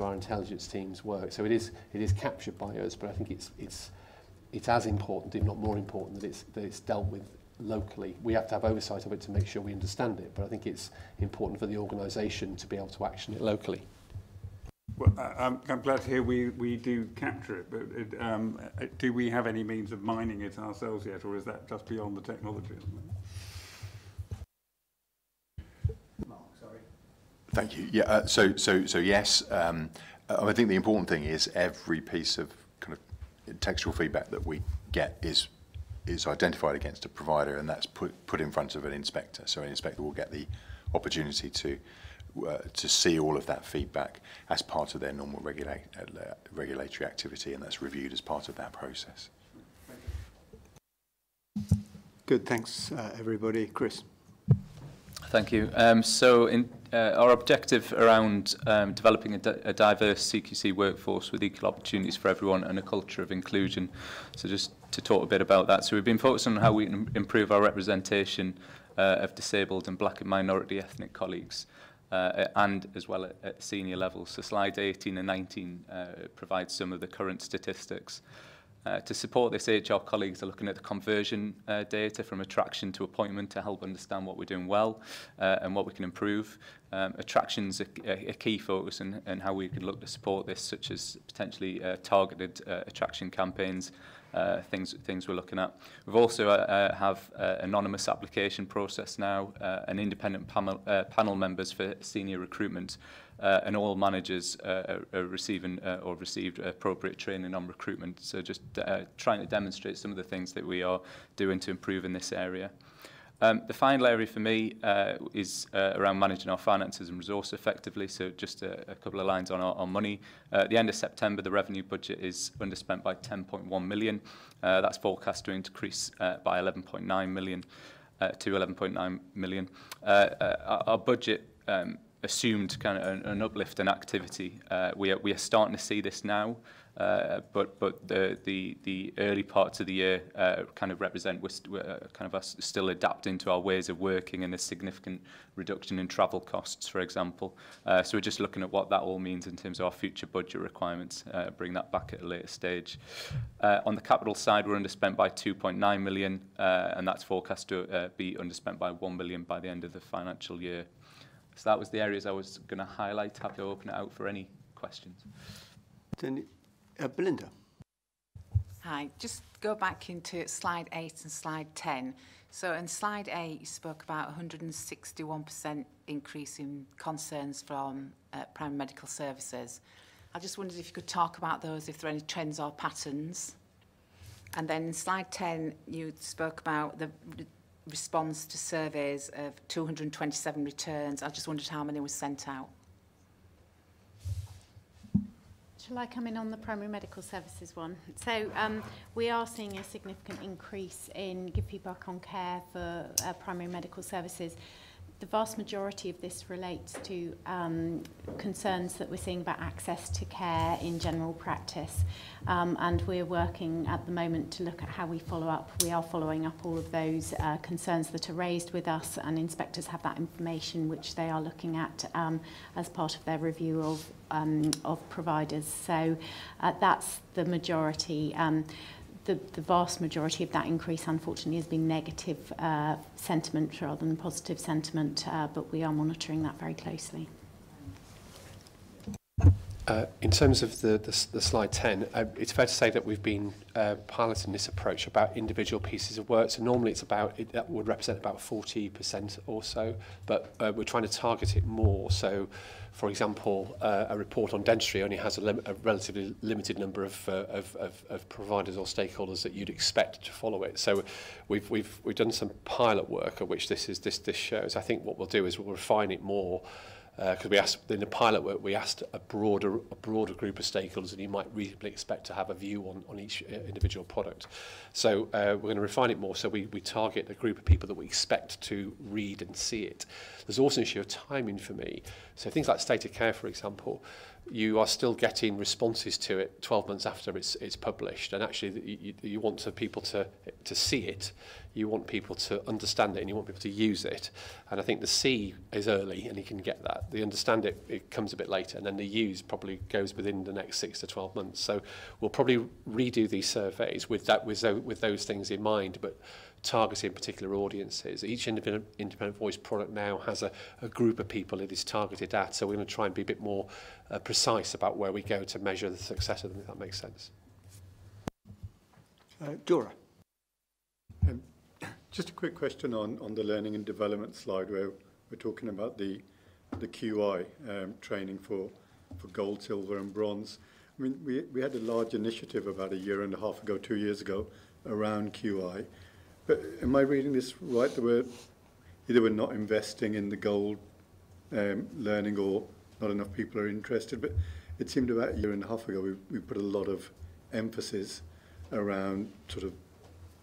our intelligence team's work. So it is captured by us, but I think it's as important, if not more important, that it's dealt with locally. We have to have oversight of it to make sure we understand it, but I think it's important for the organisation to be able to action it locally. Well, I'm glad to hear we do capture it, but do we have any means of mining it ourselves yet, or is that just beyond the technology? Mark, sorry. Thank you. Yeah. So yes. I think the important thing is every piece of kind of textual feedback that we get is is identified against a provider, and that's put in front of an inspector. So an inspector will get the opportunity to see all of that feedback as part of their normal regulatory activity, and that's reviewed as part of that process. Good, thanks everybody. Chris. Thank you. Our objective around developing a diverse CQC workforce with equal opportunities for everyone and a culture of inclusion. So just to talk a bit about that. So we've been focused on how we can improve our representation of disabled and black and minority ethnic colleagues, and as well at senior levels. So slide 18 and 19 provides some of the current statistics. To support this, HR colleagues are looking at the conversion data from attraction to appointment to help understand what we're doing well and what we can improve. Attraction's a key focus and how we can look to support this, such as potentially targeted attraction campaigns, things we're looking at. We've also have anonymous application process now, and independent panel members for senior recruitment. And all managers are receiving or received appropriate training on recruitment. So just trying to demonstrate some of the things that we are doing to improve in this area. The final area for me is around managing our finances and resource effectively. So just a couple of lines on our money. At the end of September, the revenue budget is underspent by 10.1 million. That's forecast to increase by 11.9 million to 11.9 million. Our budget assumed kind of an uplift in activity. We are starting to see this now, but the early parts of the year kind of represent we're kind of us still adapting to our ways of working, and a significant reduction in travel costs, for example. So we're just looking at what that all means in terms of our future budget requirements. Bring that back at a later stage. On the capital side, we're underspent by 2.9 million, and that's forecast to be underspent by 1 million by the end of the financial year. So that was the areas I was going to highlight. Happy to open it out for any questions. Then, Belinda. Hi, just go back into slide 8 and slide 10. So in slide 8, you spoke about 161% increase in concerns from primary medical services. I just wondered if you could talk about those, if there are any trends or patterns. And then in slide 10, you spoke about the response to surveys of 227 returns. I just wondered how many were sent out. Shall I come in on the primary medical services one? So we are seeing a significant increase in give feedback on care for primary medical services. The vast majority of this relates to concerns that we're seeing about access to care in general practice. And we're working at the moment to look at how we follow up. We are following up all of those concerns that are raised with us, and inspectors have that information which they are looking at as part of their review of providers. So that's the majority. The vast majority of that increase, unfortunately, has been negative sentiment rather than positive sentiment, but we are monitoring that very closely. In terms of the slide 10, it's fair to say that we've been piloting this approach about individual pieces of work. So normally it's that would represent about 40% or so, but we're trying to target it more. So, for example, a report on dentistry only has a relatively limited number of providers or stakeholders that you'd expect to follow it. So we've done some pilot work at which this shows. I think what we'll do is we'll refine it more. Because we asked in the pilot work, we asked a broader group of stakeholders, and you might reasonably expect to have a view on each individual product. So we're going to refine it more, so we target a group of people that we expect to read and see it. There's also an issue of timing for me. So things like state of care, for example, you are still getting responses to it 12 months after it's published, and actually you want people to see it, you want people to understand it, and you want people to use it. And I think the see is early, and you can get that. The understand it comes a bit later, and then the use probably goes within the next 6 to 12 months. So we'll probably redo these surveys with those things in mind, but targeting particular audiences. Each independent voice product now has a group of people it is targeted at, so we're going to try and be a bit more precise about where we go to measure the success of them, if that makes sense. Dora. Just a quick question on the learning and development slide, where we're talking about the QI training for gold, silver and bronze. I mean, we had a large initiative about a year and a half ago, 2 years ago, around QI. But am I reading this right? That either we're not investing in the gold learning, or not enough people are interested. But it seemed about a year and a half ago we put a lot of emphasis around sort of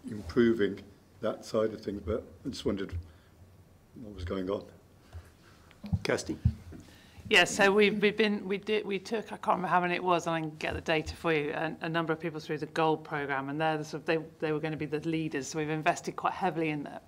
improving that side of things. But I just wondered what was going on. Kirsty. Yeah, so we took, I can't remember how many it was, and I can get the data for you, a number of people through the Gold programme, and they're the sort of, they were going to be the leaders, so we've invested quite heavily in them.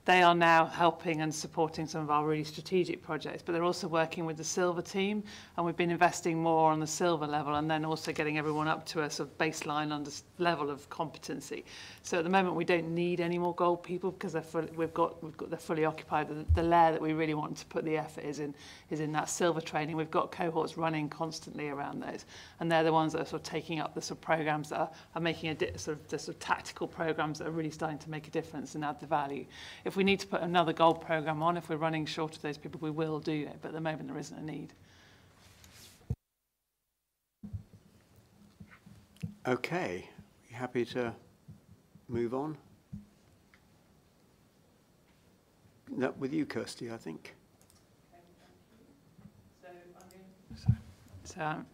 They are now helping and supporting some of our really strategic projects, but they're also working with the Silver team, and we've been investing more on the Silver level, and then also getting everyone up to a sort of baseline level of competency. So at the moment we don't need any more Gold people because they're fully occupied. The layer that we really want to put the effort is in that Silver training. We've got cohorts running constantly around those, and they're the ones that are sort of taking up the sort of programs that are making the sort of tactical programs that are really starting to make a difference and add the value. If we need to put another Gold program on, if we're running short of those people, we will do it, but at the moment there isn't a need. Okay, you happy to move on? No, with you, Kirsty, I think. So I'm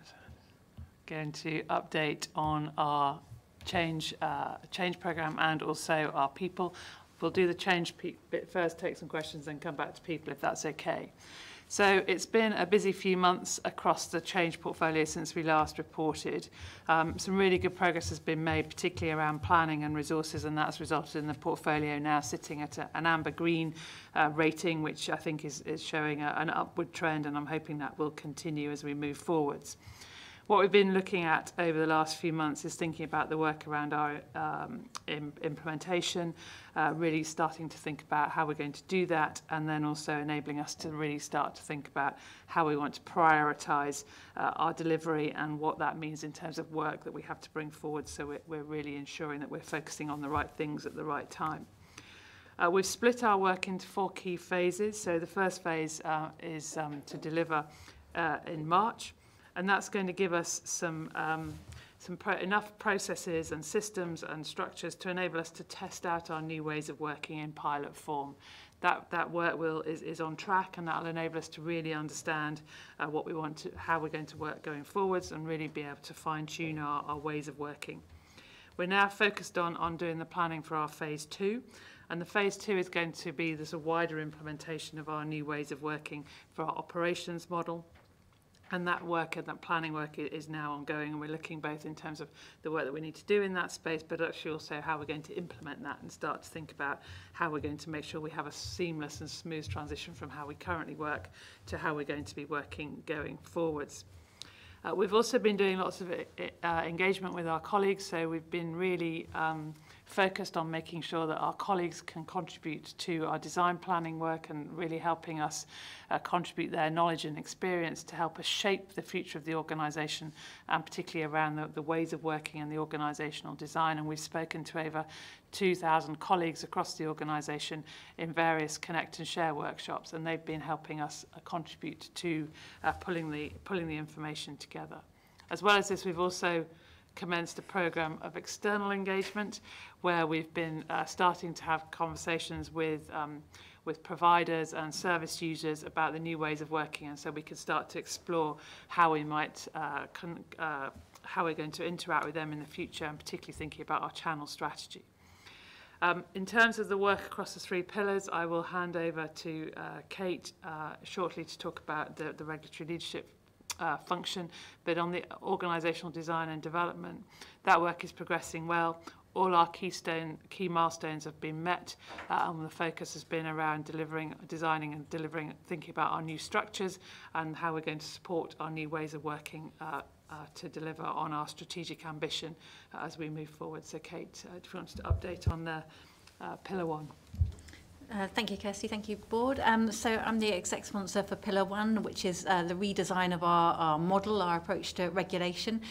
going to update on our change program and also our people. We'll do the change bit first, take some questions, then come back to people if that's okay. So it's been a busy few months across the change portfolio since we last reported. Some really good progress has been made, particularly around planning and resources, and that's resulted in the portfolio now sitting at an amber-green rating, which I think is showing an upward trend, and I'm hoping that will continue as we move forwards. What we've been looking at over the last few months is thinking about the work around our implementation, really starting to think about how we're going to do that, and then also enabling us to really start to think about how we want to prioritise our delivery and what that means in terms of work that we have to bring forward, so we're really ensuring that we're focusing on the right things at the right time. We've split our work into 4 key phases. So the first phase is to deliver in March. And that's going to give us enough processes and systems and structures to enable us to test out our new ways of working in pilot form. That work is on track, and that will enable us to really understand what we want to, how we're going to work going forwards, and really be able to fine-tune our ways of working. We're now focused on doing the planning for our phase 2. And the phase 2 is going to be this wider implementation of our new ways of working for our operations model. And that work and that planning work is now ongoing, and we're looking both in terms of the work that we need to do in that space, but actually also how we're going to implement that and start to think about how we're going to make sure we have a seamless and smooth transition from how we currently work to how we're going to be working going forwards. We've also been doing lots of engagement with our colleagues, so we've been really focused on making sure that our colleagues can contribute to our design planning work and really helping us contribute their knowledge and experience to help us shape the future of the organisation, and particularly around the ways of working and the organisational design. And we've spoken to over 2,000 colleagues across the organisation in various connect and share workshops, and they've been helping us contribute to pulling the information together. As well as this, we've also commenced a programme of external engagement where we've been starting to have conversations with providers and service users about the new ways of working, and so we can start to explore how we might how we're going to interact with them in the future, and particularly thinking about our channel strategy. In terms of the work across the 3 pillars, I will hand over to Kate shortly to talk about the regulatory leadership function, but on the organisational design and development, that work is progressing well. All our key milestones have been met, and the focus has been around designing and delivering, thinking about our new structures and how we're going to support our new ways of working to deliver on our strategic ambition as we move forward. So Kate, do you want to update on the Pillar 1? Thank you, Kirsty. Thank you, Board. So I'm the exec sponsor for Pillar 1, which is the redesign of our model, our approach to regulation.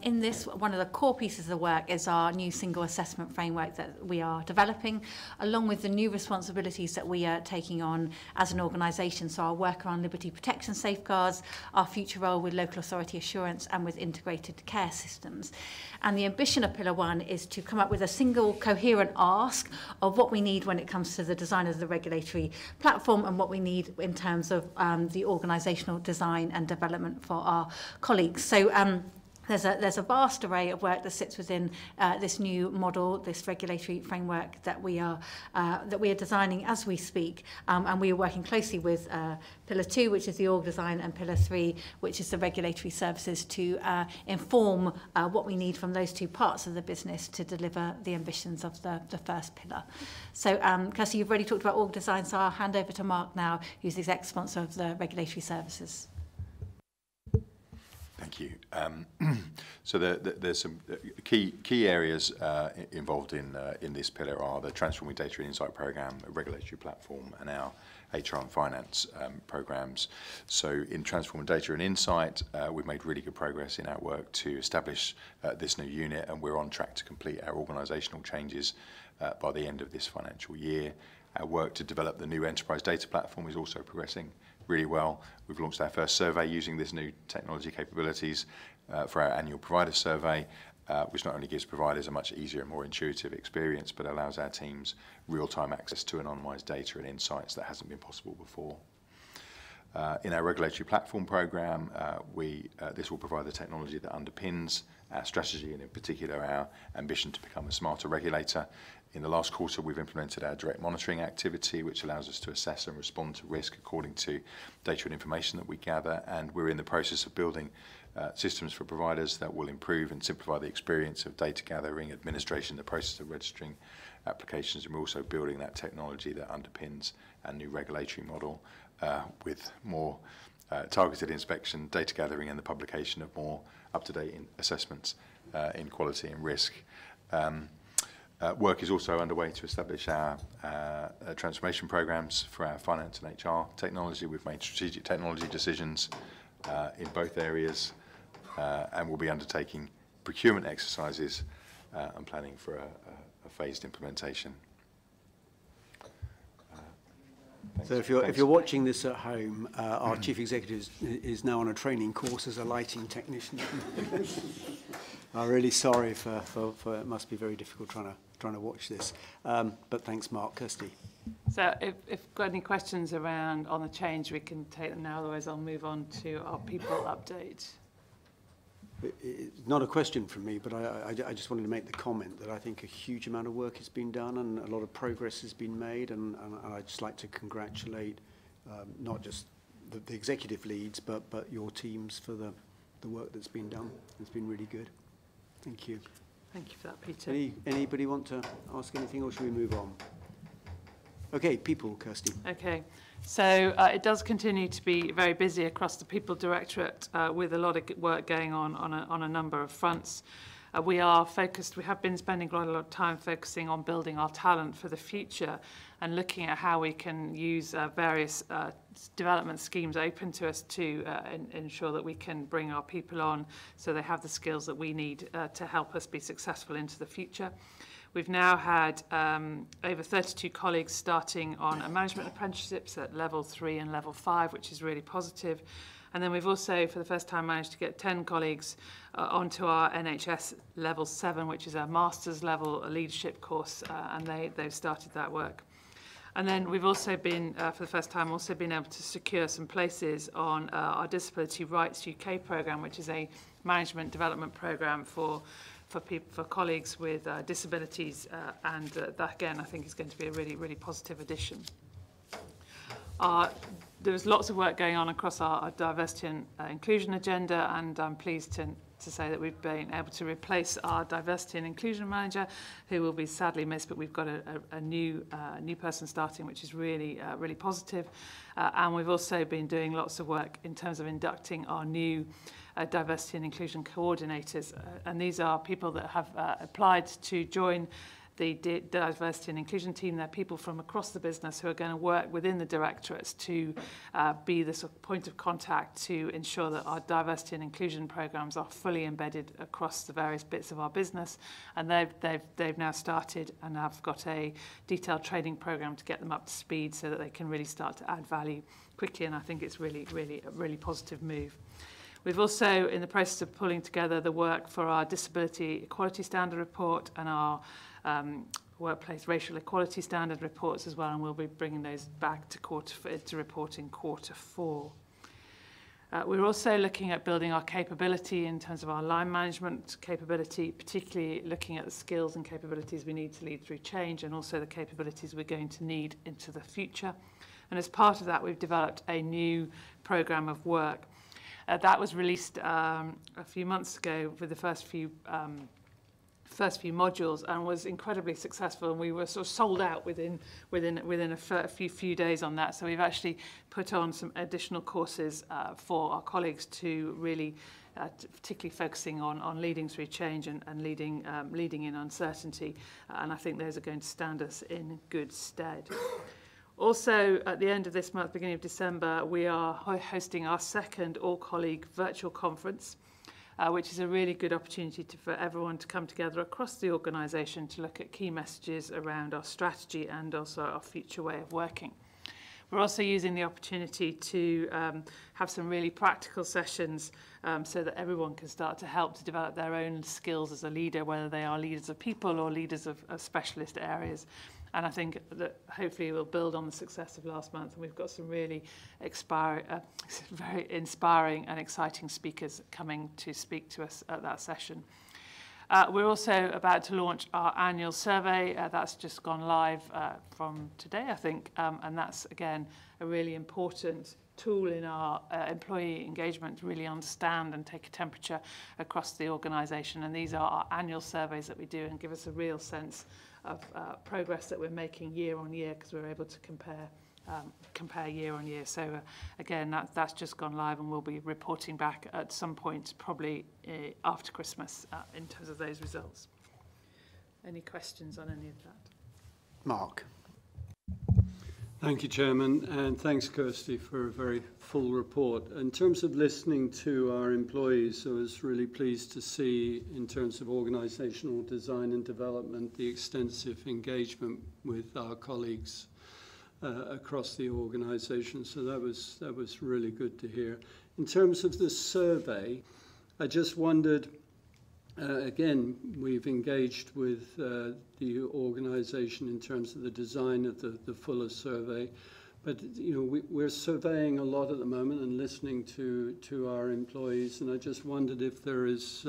In this, one of the core pieces of the work is our new single assessment framework that we are developing, along with the new responsibilities that we are taking on as an organisation. So our work around liberty protection safeguards, our future role with local authority assurance and with integrated care systems. And the ambition of Pillar 1 is to come up with a single coherent ask of what we need when it comes to the design of the regulatory platform and what we need in terms of the organisational design and development for our colleagues. So there's a vast array of work that sits within this new model, this regulatory framework that we are designing as we speak, and we are working closely with Pillar 2, which is the org design, and Pillar 3, which is the regulatory services, to inform what we need from those two parts of the business to deliver the ambitions of the first pillar. So, Kirsty, you've already talked about org design, so I'll hand over to Mark now, who's the exec sponsor of the regulatory services. Thank you. So there's some key areas involved in this pillar are the Transforming Data and Insight Programme, a regulatory platform, and our HR and finance programmes. So in Transforming Data and Insight, we've made really good progress in our work to establish this new unit, and we're on track to complete our organisational changes by the end of this financial year. Our work to develop the new enterprise data platform is also progressing really well. We've launched our first survey using this new technology capabilities for our annual provider survey, which not only gives providers a much easier and more intuitive experience, but allows our teams real-time access to anonymised data and insights that hasn't been possible before. In our regulatory platform programme, this will provide the technology that underpins our strategy and in particular our ambition to become a smarter regulator. In the last quarter, we've implemented our direct monitoring activity, which allows us to assess and respond to risk according to data and information that we gather, and we're in the process of building systems for providers that will improve and simplify the experience of data gathering, administration, the process of registering applications, and we're also building that technology that underpins our new regulatory model with more targeted inspection, data gathering, and the publication of more up-to-date assessments in quality and risk. Work is also underway to establish our transformation programs for our finance and HR technology. We've made strategic technology decisions in both areas, and we'll be undertaking procurement exercises and planning for a phased implementation. So if you're watching this at home, our chief executive is now on a training course as a lighting technician. I'm really sorry for it must be very difficult trying to watch this. But thanks, Mark. Kirsty. So if you've got any questions around on the change, we can take them now. Otherwise, I'll move on to our people update. It's not a question from me, but I just wanted to make the comment that I think a huge amount of work has been done and a lot of progress has been made, and I'd just like to congratulate not just the executive leads, but your teams for the work that's been done. It's been really good. Thank you. Thank you for that, Peter. Anybody want to ask anything, or should we move on? Okay, people, Kirsty. Okay, so it does continue to be very busy across the People Directorate with a lot of work going on a number of fronts. We are focused, we have been spending quite a lot of time focusing on building our talent for the future and looking at how we can use various development schemes open to us to ensure that we can bring our people on so they have the skills that we need to help us be successful into the future. We've now had over 32 colleagues starting on management apprenticeships at level 3 and level 5, which is really positive. And then we've also, for the first time, managed to get 10 colleagues onto our NHS level 7, which is a master's level leadership course, and they've started that work. And then we've also been, for the first time, also been able to secure some places on our Disability Rights UK programme, which is a management development programme for colleagues with disabilities, and that again I think is going to be a really, really positive addition. There's lots of work going on across our diversity and inclusion agenda, and I'm pleased to say that we've been able to replace our diversity and inclusion manager, who will be sadly missed, but we've got a new person starting, which is really really positive. And we've also been doing lots of work in terms of inducting our new diversity and inclusion coordinators, and these are people that have applied to join the diversity and inclusion team. They're people from across the business who are going to work within the directorates to be the sort of point of contact to ensure that our diversity and inclusion programs are fully embedded across the various bits of our business. And they've now started and have got a detailed training program to get them up to speed so that they can really start to add value quickly. And I think it's really a really positive move. We've also in the process of pulling together the work for our Disability Equality Standard Report and our Workplace Racial Equality Standard reports as well, and we'll be bringing those back to report in Q4. We're also looking at building our capability in terms of our line management capability, particularly looking at the skills and capabilities we need to lead through change and also the capabilities we're going to need into the future. And as part of that, we've developed a new programme of work. That was released a few months ago with the first few modules and was incredibly successful, and we were sort of sold out within a few days on that. So we've actually put on some additional courses for our colleagues to really particularly focusing on leading through change and leading in uncertainty, and I think those are going to stand us in good stead. Also, at the end of this month, beginning of December, we are hosting our second all-colleague virtual conference, which is a really good opportunity for everyone to come together across the organisation to look at key messages around our strategy and also our future way of working. We're also using the opportunity to have some really practical sessions so that everyone can start to help to develop their own skills as a leader, whether they are leaders of people or leaders of specialist areas. And I think that hopefully we'll build on the success of last month, and we've got some really very inspiring and exciting speakers coming to speak to us at that session. We're also about to launch our annual survey. That's just gone live from today, I think, and that's, again, a really important tool in our employee engagement to really understand and take a temperature across the organisation. And these are our annual surveys that we do and give us a real sense of progress that we're making year on year, because we're able to compare year on year. So again, that's just gone live, and we'll be reporting back at some point, probably after Christmas, in terms of those results. Any questions on any of that? Mark. Thank you, Chairman, and thanks, Kirsty, for a very full report. In terms of listening to our employees, I was really pleased to see, in terms of organisational design and development, the extensive engagement with our colleagues across the organisation. So that was really good to hear. In terms of the survey, I just wondered, again, we've engaged with the organisation in terms of the design of the fuller survey, but we're surveying a lot at the moment and listening to our employees, and I just wondered if there is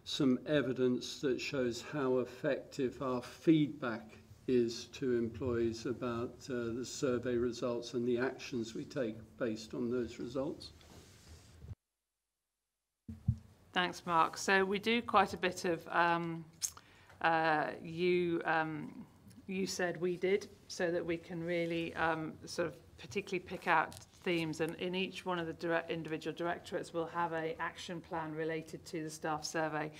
some evidence that shows how effective our feedback is to employees about the survey results and the actions we take based on those results. Thanks, Mark. So we do quite a bit of you said we did, so that we can really sort of particularly pick out themes, and in each one of the individual directorates we'll have an action plan related to the staff survey,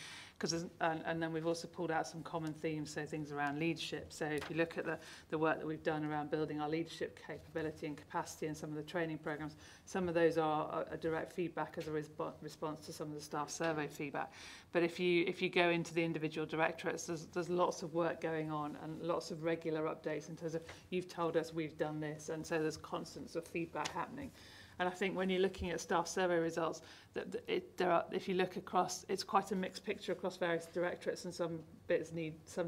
and then we've also pulled out some common themes, so things around leadership. So if you look at the work that we've done around building our leadership capability and capacity and some of the training programs, some of those are a direct feedback as a response to some of the staff survey feedback. But if you go into the individual directorates, there's lots of work going on and lots of regular updates in terms of you've told us we've done this, and so there's constant sort of feedback happening. And I think when you're looking at staff survey results, if you look across, it's quite a mixed picture across various directorates, and some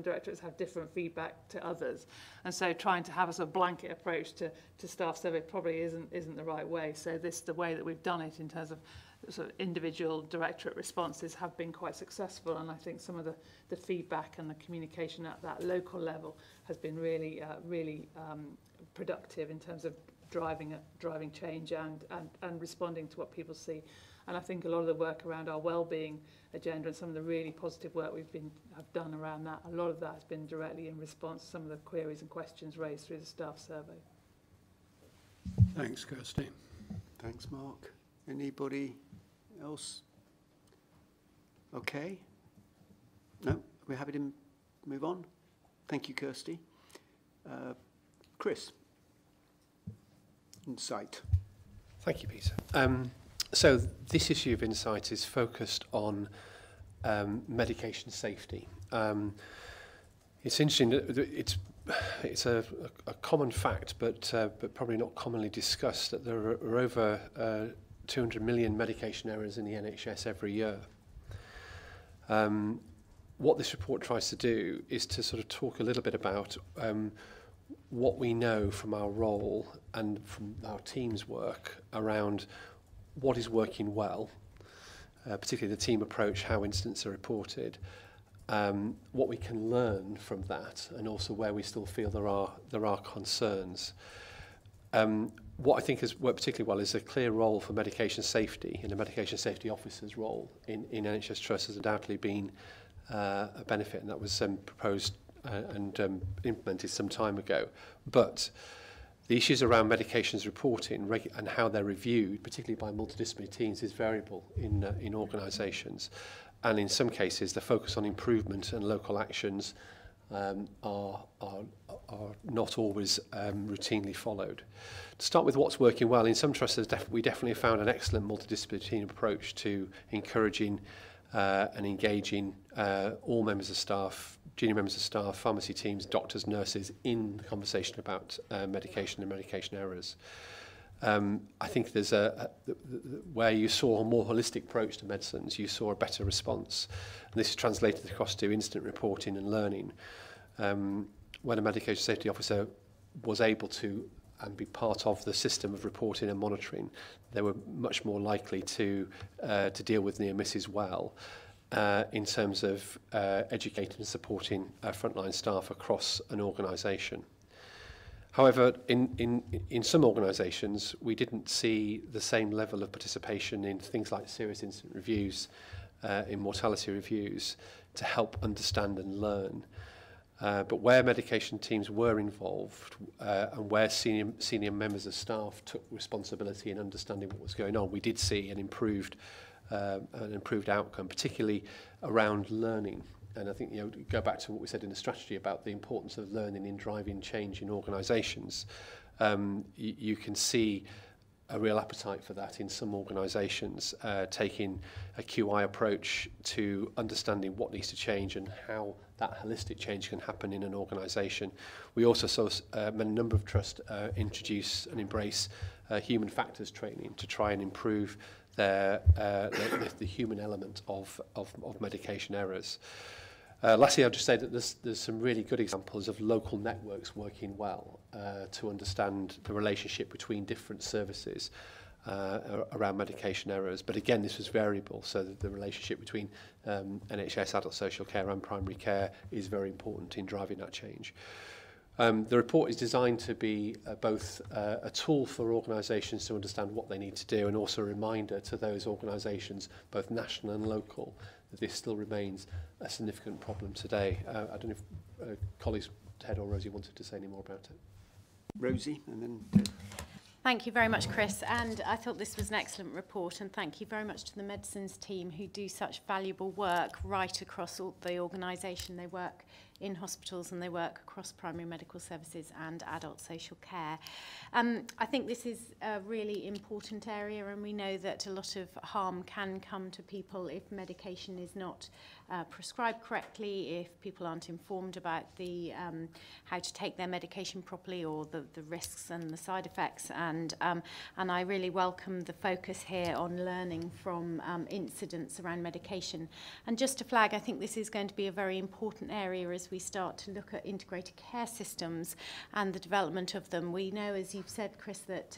directorates have different feedback to others. And so trying to have a sort of blanket approach to staff survey probably isn't the right way. So the way that we've done it in terms of sort of individual directorate responses have been quite successful, and I think some of the feedback and the communication at that local level has been really productive in terms of driving change and responding to what people see. And I think a lot of the work around our well-being agenda and some of the really positive work have done around that, a lot of that has been directly in response to some of the queries and questions raised through the staff survey. Thanks, Kirsty. Thanks, Mark. Anybody else? Okay. No? Are we happy to move on? Thank you, Kirsty. Chris, Insight. Thank you, Peter. So this issue of Insight is focused on medication safety. It's interesting that it's a common fact, but probably not commonly discussed, that there are over 200 million medication errors in the NHS every year. What this report tries to do is to sort of talk a little bit about what we know from our role and from our team's work around what is working well, particularly the team approach, how incidents are reported, what we can learn from that, and also where we still feel there are concerns. What I think has worked particularly well is a clear role for medication safety, and the medication safety officer's role in NHS Trust has undoubtedly been a benefit, and that was proposed and implemented some time ago. But the issues around medications reporting and how they're reviewed, particularly by multidisciplinary teams, is variable in organisations. And in some cases, the focus on improvement and local actions are not always routinely followed. To start with what's working well, in some trusts we definitely found an excellent multidisciplinary team approach to encouraging and engaging all members of staff, junior members of staff, pharmacy teams, doctors, nurses in the conversation about medication and medication errors. I think there's where you saw a more holistic approach to medicines, you saw a better response. And this is translated across to incident reporting and learning. When a medication safety officer was able to be part of the system of reporting and monitoring, they were much more likely to deal with near misses well in terms of educating and supporting frontline staff across an organisation. However, in some organisations, we didn't see the same level of participation in things like serious incident reviews, in mortality reviews, to help understand and learn. But where medication teams were involved and where senior members of staff took responsibility in understanding what was going on, we did see an improved outcome, particularly around learning. And I think, go back to what we said in the strategy about the importance of learning in driving change in organisations. You can see a real appetite for that in some organisations, taking a QI approach to understanding what needs to change and how that holistic change can happen in an organisation. We also saw a number of trusts introduce and embrace human factors training to try and improve the human element of medication errors. Lastly, I'll just say that there's some really good examples of local networks working well to understand the relationship between different services around medication errors. But again, this was variable, so that the relationship between NHS, adult social care and primary care is very important in driving that change. The report is designed to be both a tool for organisations to understand what they need to do, and also a reminder to those organisations, both national and local, that this still remains a significant problem today. I don't know if colleagues Ted or Rosie wanted to say any more about it. Rosie, and then Ted. Thank you very much, Chris. And I thought this was an excellent report, and thank you very much to the medicines team who do such valuable work right across all the organisation. They work in hospitals and they work across primary medical services and adult social care. I think this is a really important area, and we know that a lot of harm can come to people if medication is not prescribed correctly, if people aren't informed about the how to take their medication properly, or the risks and the side effects. And I really welcome the focus here on learning from incidents around medication. And just to flag, I think this is going to be a very important area as we start to look at integrated care systems and the development of them. We know, as you've said, Chris, that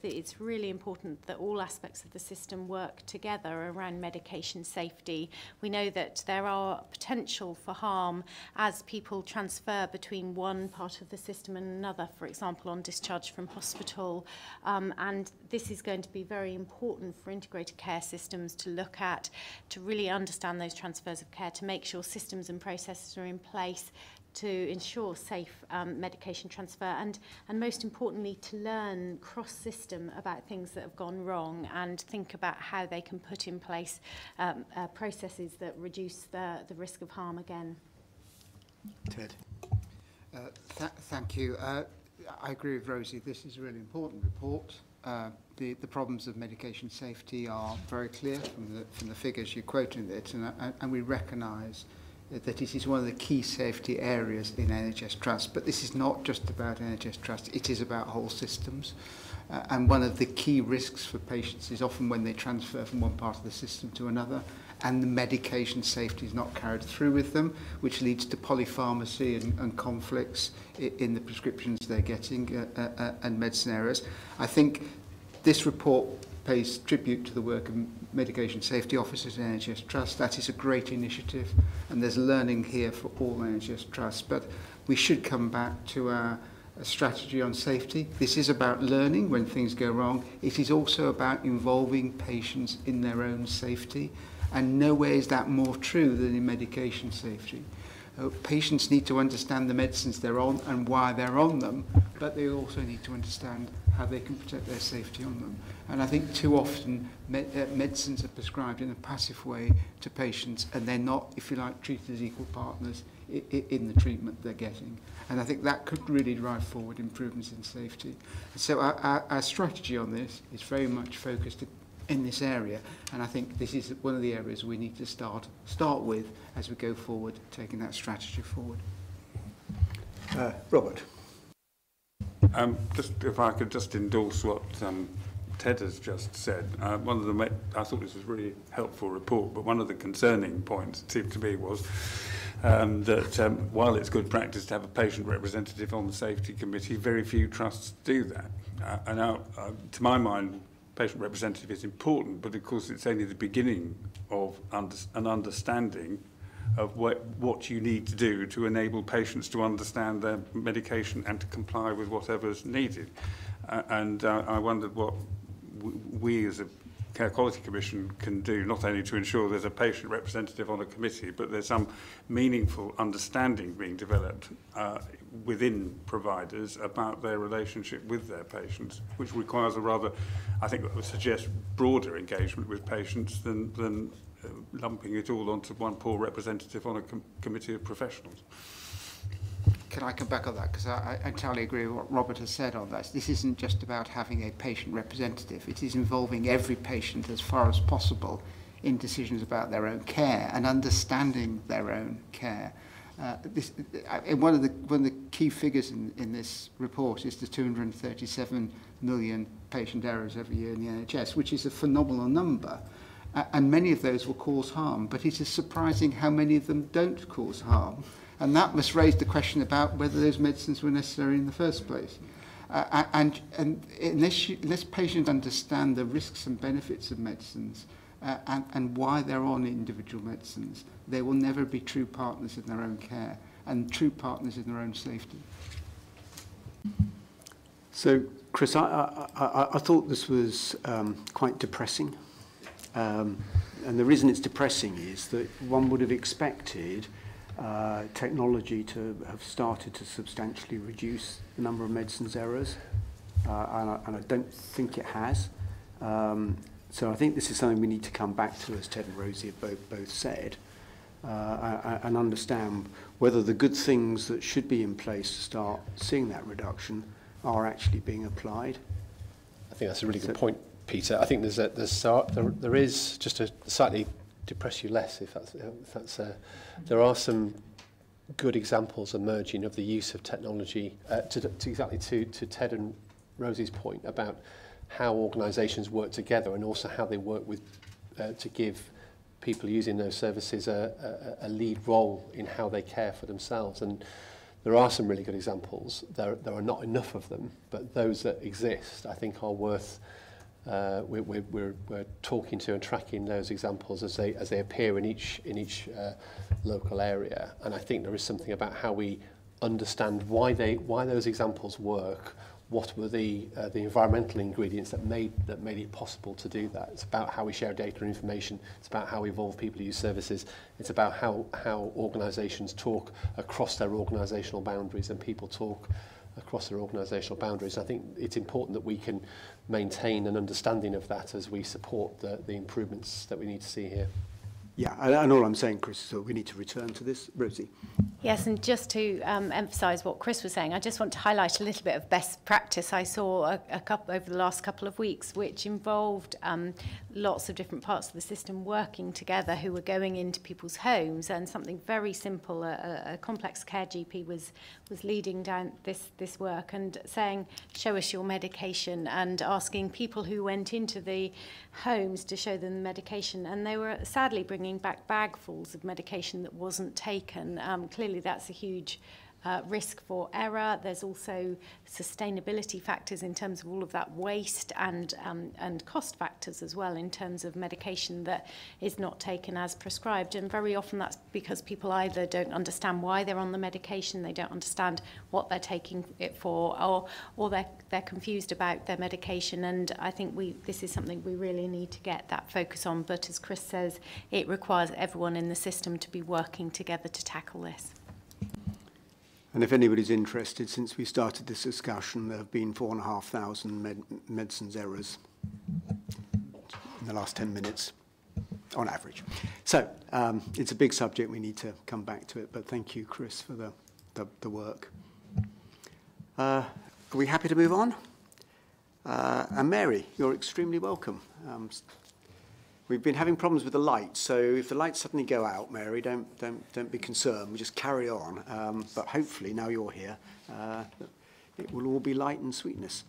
it's really important that all aspects of the system work together around medication safety. We know that there are potential for harm as people transfer between one part of the system and another, for example, on discharge from hospital. And this is going to be very important for integrated care systems to look at, to really understand those transfers of care, to make sure systems and processes are in place to ensure safe medication transfer, and most importantly to learn cross-system about things that have gone wrong and think about how they can put in place processes that reduce the risk of harm again. Ted. Thank you. I agree with Rosie. This is a really important report. The problems of medication safety are very clear from the figures you're quoting it, and we recognise that it is one of the key safety areas in NHS Trust. But this is not just about NHS Trust, it is about whole systems. And one of the key risks for patients is often when they transfer from one part of the system to another, and the medication safety is not carried through with them, which leads to polypharmacy and conflicts in the prescriptions they're getting and medicine errors. I think this report pays tribute to the work of medication safety officers in NHS Trust. That is a great initiative, and there's learning here for all NHS Trusts. But we should come back to a strategy on safety. This is about learning when things go wrong. It is also about involving patients in their own safety, and nowhere is that more true than in medication safety. Patients need to understand the medicines they're on and why they're on them, but they also need to understand how they can protect their safety on them. And I think too often medicines are prescribed in a passive way to patients, and they're not, if you like, treated as equal partners in the treatment they're getting. And I think that could really drive forward improvements in safety. So our strategy on this is very much focused in this area, and I think this is one of the areas we need to start with as we go forward, taking that strategy forward. Robert. Just if I could just endorse what Ted has just said. I thought this was a really helpful report, but one of the concerning points, it seemed to me, was that while it's good practice to have a patient representative on the safety committee, very few trusts do that. To my mind, patient representative is important, but of course it's only the beginning of an understanding of what you need to do to enable patients to understand their medication and to comply with whatever's needed. I wondered what we as a Care Quality Commission can do, not only to ensure there's a patient representative on a committee, but there's some meaningful understanding being developed within providers about their relationship with their patients, which requires a rather, I think, would suggest broader engagement with patients than lumping it all onto one poor representative on a committee of professionals. Can I come back on that? Because I entirely agree with what Robert has said on that. This isn't just about having a patient representative. It is involving every patient as far as possible in decisions about their own care and understanding their own care. One of the key figures in this report is the 237 million patient errors every year in the NHS, which is a phenomenal number. And many of those will cause harm, but it is surprising how many of them don't cause harm. And that must raise the question about whether those medicines were necessary in the first place. And unless patients understand the risks and benefits of medicines and why they're on individual medicines, they will never be true partners in their own care and true partners in their own safety. So, Chris, I thought this was quite depressing. And the reason it's depressing is that one would have expected technology to have started to substantially reduce the number of medicines errors, and I don't think it has. So I think this is something we need to come back to, as Ted and Rosie have both said, and understand whether the good things that should be in place to start seeing that reduction are actually being applied. I think that's a really good point, Peter. I think there is, just to slightly depress you less, if that's there are some good examples emerging of the use of technology to Ted and Rosie's point about how organisations work together and also how they work with to give people using those services a lead role in how they care for themselves. And there are some really good examples. There are not enough of them, but those that exist, I think, are worth. We're talking to and tracking those examples as they appear in each local area, and I think there is something about how we understand why those examples work. What were the environmental ingredients that made it possible to do that? It's about how we share data and information. It's about how we involve people who use services. It's about how organisations talk across their organisational boundaries and people talk across their organisational boundaries. I think it's important that we can maintain an understanding of that as we support the improvements that we need to see here. Yeah, and all I'm saying, Chris, is that we need to return to this. Rosie. Yes, and just to emphasise what Chris was saying, I just want to highlight a little bit of best practice I saw a couple over the last couple of weeks, which involved lots of different parts of the system working together who were going into people's homes, and something very simple, a complex care GP was leading down this work and saying, show us your medication, and asking people who went into the homes to show them the medication, and they were sadly bringing back bagfuls of medication that wasn't taken. Clearly that's a huge risk for error. There's also sustainability factors in terms of all of that waste, and cost factors as well in terms of medication that is not taken as prescribed. And very often that's because people either don't understand why they're on the medication, they don't understand what they're taking it for, or they're confused about their medication. And I think this is something we really need to get that focus on. But as Chris says, it requires everyone in the system to be working together to tackle this. And if anybody's interested, since we started this discussion, there have been 4,500 medicines errors in the last 10 minutes, on average. So it's a big subject. We need to come back to it. But thank you, Chris, for the work. Are we happy to move on? And Mary, you're extremely welcome. We've been having problems with the lights, so if the lights suddenly go out, Mary, don't be concerned. We just carry on. But hopefully, now you're here, it will all be light and sweetness.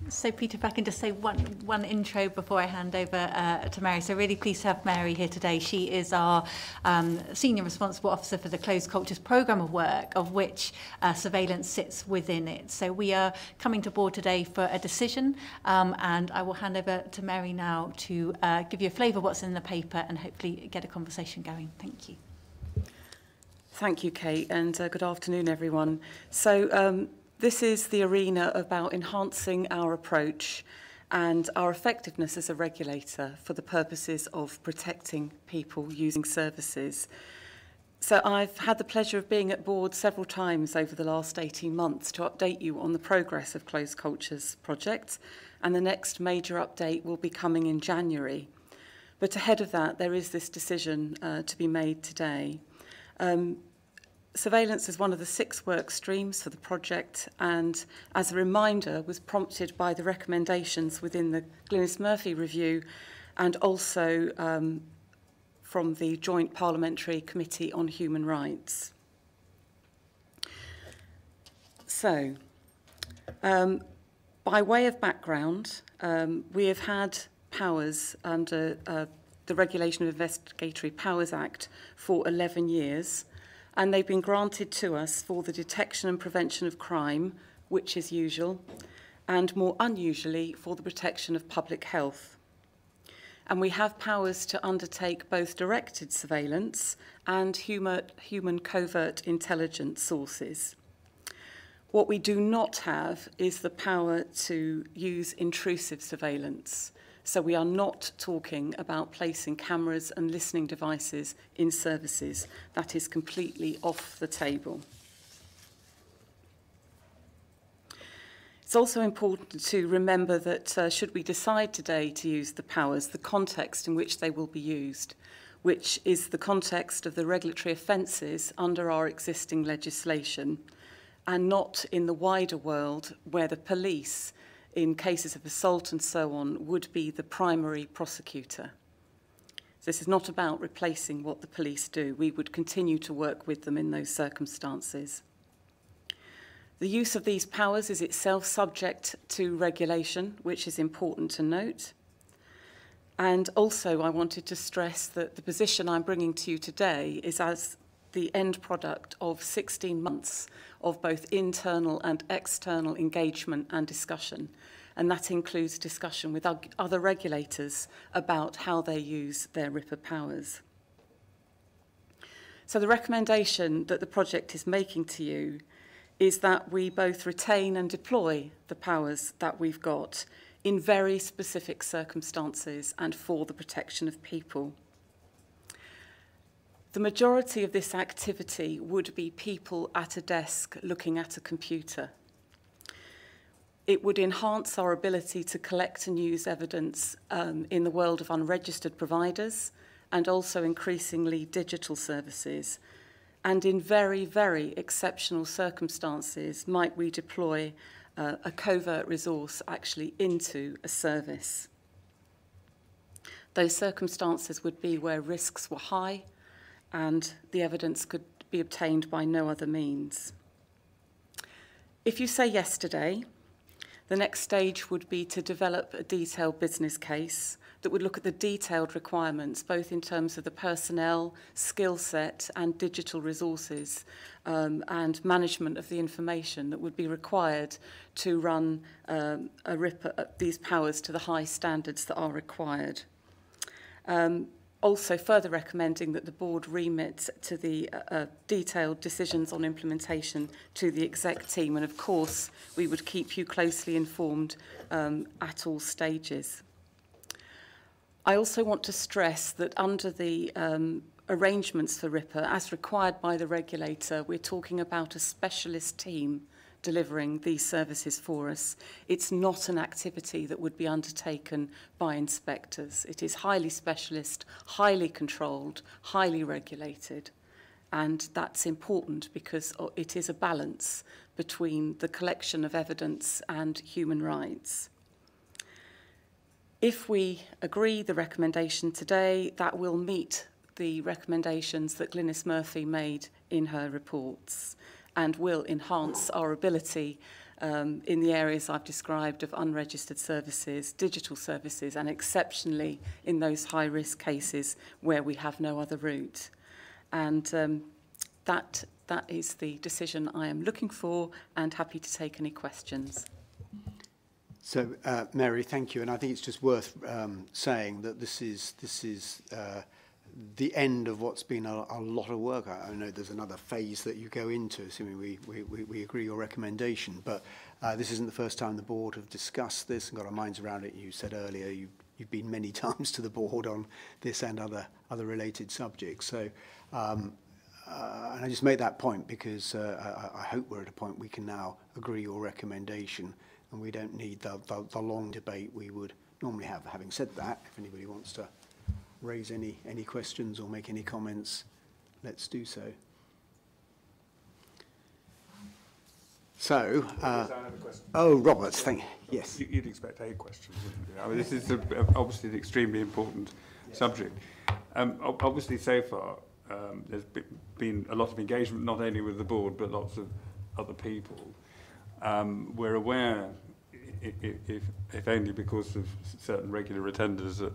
So, Peter, if I can just say one intro before I hand over to Mary. So really pleased to have Mary here today. She is our Senior Responsible Officer for the Closed Cultures Programme of Work, of which surveillance sits within it. So we are coming to board today for a decision, and I will hand over to Mary now to give you a flavour of what's in the paper and hopefully get a conversation going. Thank you. Thank you, Kate, and good afternoon, everyone. So, this is the arena about enhancing our approach and our effectiveness as a regulator for the purposes of protecting people using services. So I've had the pleasure of being at board several times over the last 18 months to update you on the progress of Closed Cultures project, and the next major update will be coming in January. But ahead of that, there is this decision to be made today. Surveillance is one of the 6 work streams for the project, and as a reminder was prompted by the recommendations within the Glynis-Murphy review and also from the Joint Parliamentary Committee on Human Rights. So, by way of background, we have had powers under the Regulation of Investigatory Powers Act for 11 years, and they've been granted to us for the detection and prevention of crime, which is usual, and more unusually for the protection of public health. And we have powers to undertake both directed surveillance and human covert intelligence sources. What we do not have is the power to use intrusive surveillance. So we are not talking about placing cameras and listening devices in services. That is completely off the table. It's also important to remember that should we decide today to use the powers, the context in which they will be used, which is the context of the regulatory offences under our existing legislation, and not in the wider world where the police, in cases of assault and so on, would be the primary prosecutor. This is not about replacing what the police do. We would continue to work with them in those circumstances. The use of these powers is itself subject to regulation, which is important to note. And also I wanted to stress that the position I'm bringing to you today is as the end product of 16 months of both internal and external engagement and discussion. And that includes discussion with other regulators about how they use their RIPA powers. So the recommendation that the project is making to you is that we both retain and deploy the powers that we've got in very specific circumstances and for the protection of people. The majority of this activity would be people at a desk looking at a computer. It would enhance our ability to collect and use evidence in the world of unregistered providers and also increasingly digital services. And in very, very exceptional circumstances, might we deploy a covert resource actually into a service. Those circumstances would be where risks were high and the evidence could be obtained by no other means. If you say yes today, the next stage would be to develop a detailed business case that would look at the detailed requirements, both in terms of the personnel, skill set and digital resources and management of the information that would be required to run a RIP at these powers to the high standards that are required. Also further recommending that the board remit to the detailed decisions on implementation to the exec team, and of course we would keep you closely informed at all stages. I also want to stress that under the arrangements for RIPA, as required by the regulator, we're talking about a specialist team delivering these services for us. It's not an activity that would be undertaken by inspectors. It is highly specialist, highly controlled, highly regulated. And that's important because it is a balance between the collection of evidence and human rights. If we agree the recommendation today, that will meet the recommendations that Glynis Murphy made in her reports and will enhance our ability in the areas I've described of unregistered services, digital services, and exceptionally in those high-risk cases where we have no other route. And that is the decision I am looking for and happy to take any questions. So, Mary, thank you. And I think it's just worth saying that this is the end of what's been a lot of work. I know there's another phase that you go into, assuming we agree your recommendation. But this isn't the first time the board have discussed this and got our minds around it. You said earlier you've been many times to the board on this and other related subjects. So, and I just make that point because I hope we're at a point we can now agree your recommendation, and we don't need the long debate we would normally have. Having said that, if anybody wants to raise any questions or make any comments, let's do so. So, oh, Robert, thank you. Yes. You'd expect a question, wouldn't you? I mean, this is obviously an extremely important subject. Obviously, so far, there's been a lot of engagement, not only with the board, but lots of other people. We're aware, if only because of certain regular attenders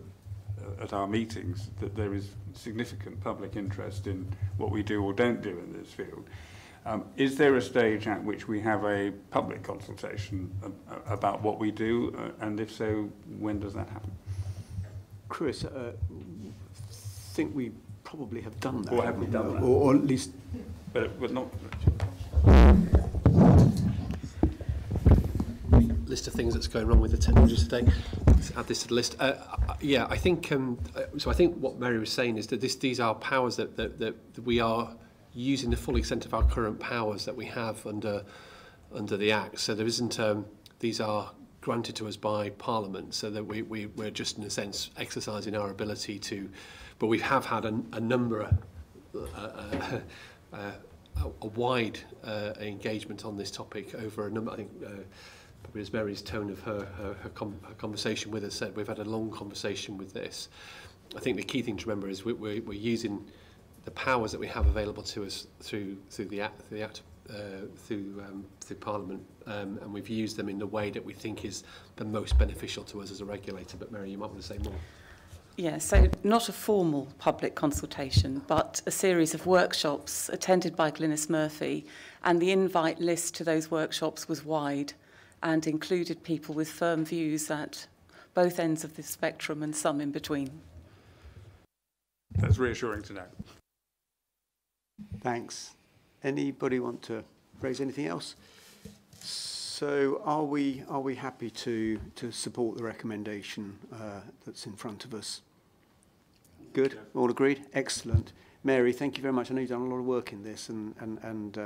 at our meetings, that there is significant public interest in what we do or don't do in this field. Is there a stage at which we have a public consultation about what we do, and if so, when does that happen? Chris, I think we probably have done that. Or have we done that? Or at least... But not... List of things that's going wrong with the technology today. Let's add this to the list. Yeah, I think so. I think what Mary was saying is that these are powers that we are using the full extent of our current powers that we have under the Act. So there isn't these are granted to us by Parliament, so that we're just in a sense exercising our ability to. But we have had a number a wide engagement on this topic over a number. I think. Probably as Mary's tone of her conversation with us said, we've had a long conversation with this. I think the key thing to remember is we're using the powers that we have available to us through the Act, through Parliament, and we've used them in the way that we think is the most beneficial to us as a regulator. But Mary, you might want to say more. Yeah, so not a formal public consultation, but a series of workshops attended by Glynis Murphy, and the invite list to those workshops was wide and included people with firm views at both ends of the spectrum and some in between. That's reassuring to know. Thanks. Anybody want to raise anything else? So are we happy to support the recommendation that's in front of us? Good. All agreed? Excellent. Mary, thank you very much. I know you've done a lot of work in this, and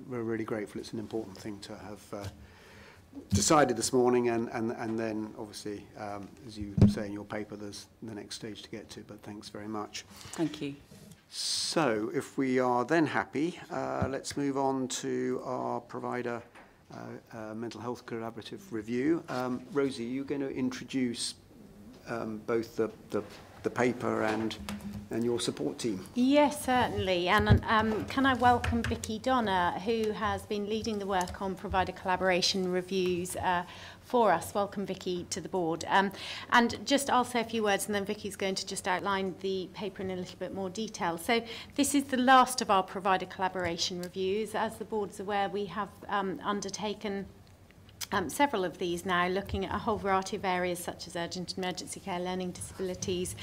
we're really grateful. It's an important thing to decided this morning, and then obviously, as you say in your paper, there's the next stage to get to, but thanks very much. Thank you. So if we are then happy, let's move on to our provider mental health collaborative review. Rosie, you're going to introduce both the paper and your support team. Yes, certainly. And can I welcome Vicky Donner, who has been leading the work on provider collaboration reviews for us. Welcome, Vicky, to the board. And just I'll say a few words, and then Vicky's going to just outline the paper in a little bit more detail. So this is the last of our provider collaboration reviews. As the board is aware, we have undertaken several of these now, looking at a whole variety of areas such as urgent emergency care, learning disabilities,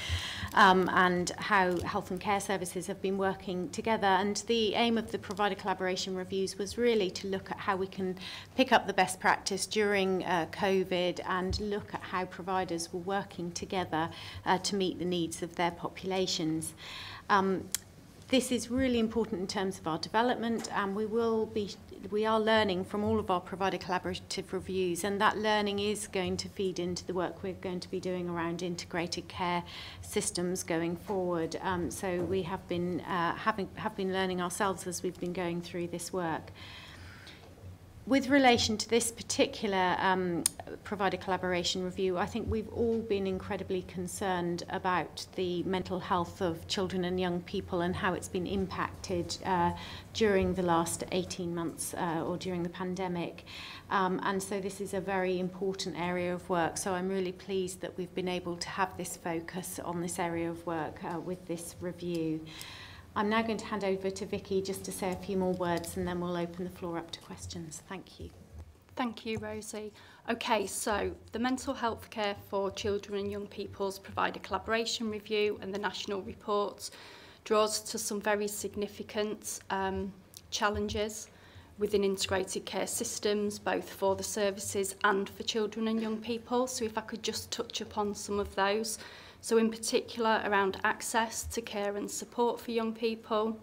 and how health and care services have been working together. And the aim of the provider collaboration reviews was really to look at how we can pick up the best practice during COVID and look at how providers were working together to meet the needs of their populations. This is really important in terms of our development, and we are learning from all of our provider collaborative reviews, and that learning is going to feed into the work we're going to be doing around integrated care systems going forward. So we have been learning ourselves as we've been going through this work. With relation to this particular provider collaboration review, I think we've all been incredibly concerned about the mental health of children and young people and how it's been impacted during the last 18 months or during the pandemic. And so this is a very important area of work. So I'm really pleased that we've been able to have this focus on this area of work with this review. I'm now going to hand over to Vicky just to say a few more words, and then we'll open the floor up to questions. Thank you. Thank you, Rosie. Okay, so the Mental Health Care for Children and Young People's Provider Collaboration Review and the National Report draws to some very significant challenges within integrated care systems, both for the services and for children and young people. So if I could just touch upon some of those. So in particular around access to care and support for young people.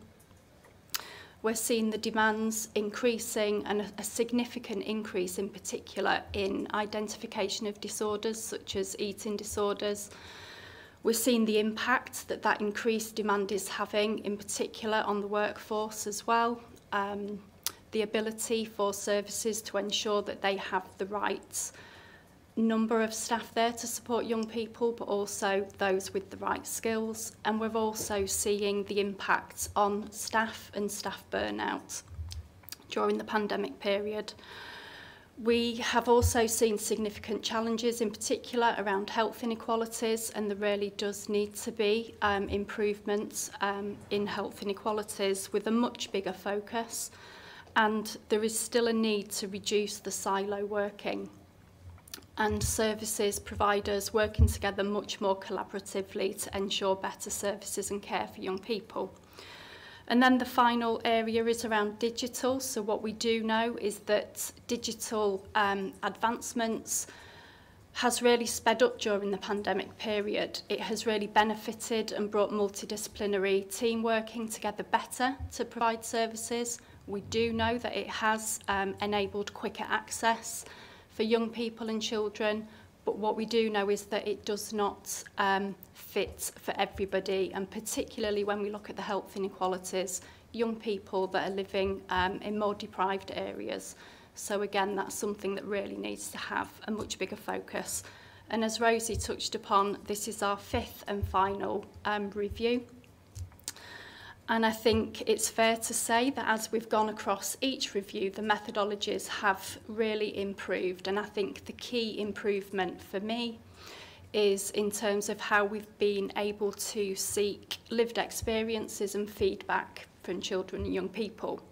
We're seeing the demands increasing and a significant increase in particular in identification of disorders such as eating disorders. We're seeing the impact that that increased demand is having in particular on the workforce as well. The ability for services to ensure that they have the right number of staff there to support young people, but also those with the right skills. And we're also seeing the impact on staff and staff burnout during the pandemic period. We have also seen significant challenges, in particular around health inequalities, and there really does need to be improvements in health inequalities with a much bigger focus. And there is still a need to reduce the silo working and services providers working together much more collaboratively to ensure better services and care for young people. And then the final area is around digital. So what we do know is that digital advancements has really sped up during the pandemic period. It has really benefited and brought multidisciplinary team working together better to provide services. We do know that it has enabled quicker access for young people and children, but what we do know is that it does not fit for everybody, and particularly when we look at the health inequalities, young people that are living in more deprived areas. So again, that's something that really needs to have a much bigger focus. And as Rosie touched upon, this is our 5th and final review. And I think it's fair to say that as we've gone across each review, the methodologies have really improved. And I think the key improvement for me is in terms of how we've been able to seek lived experiences and feedback from children and young people.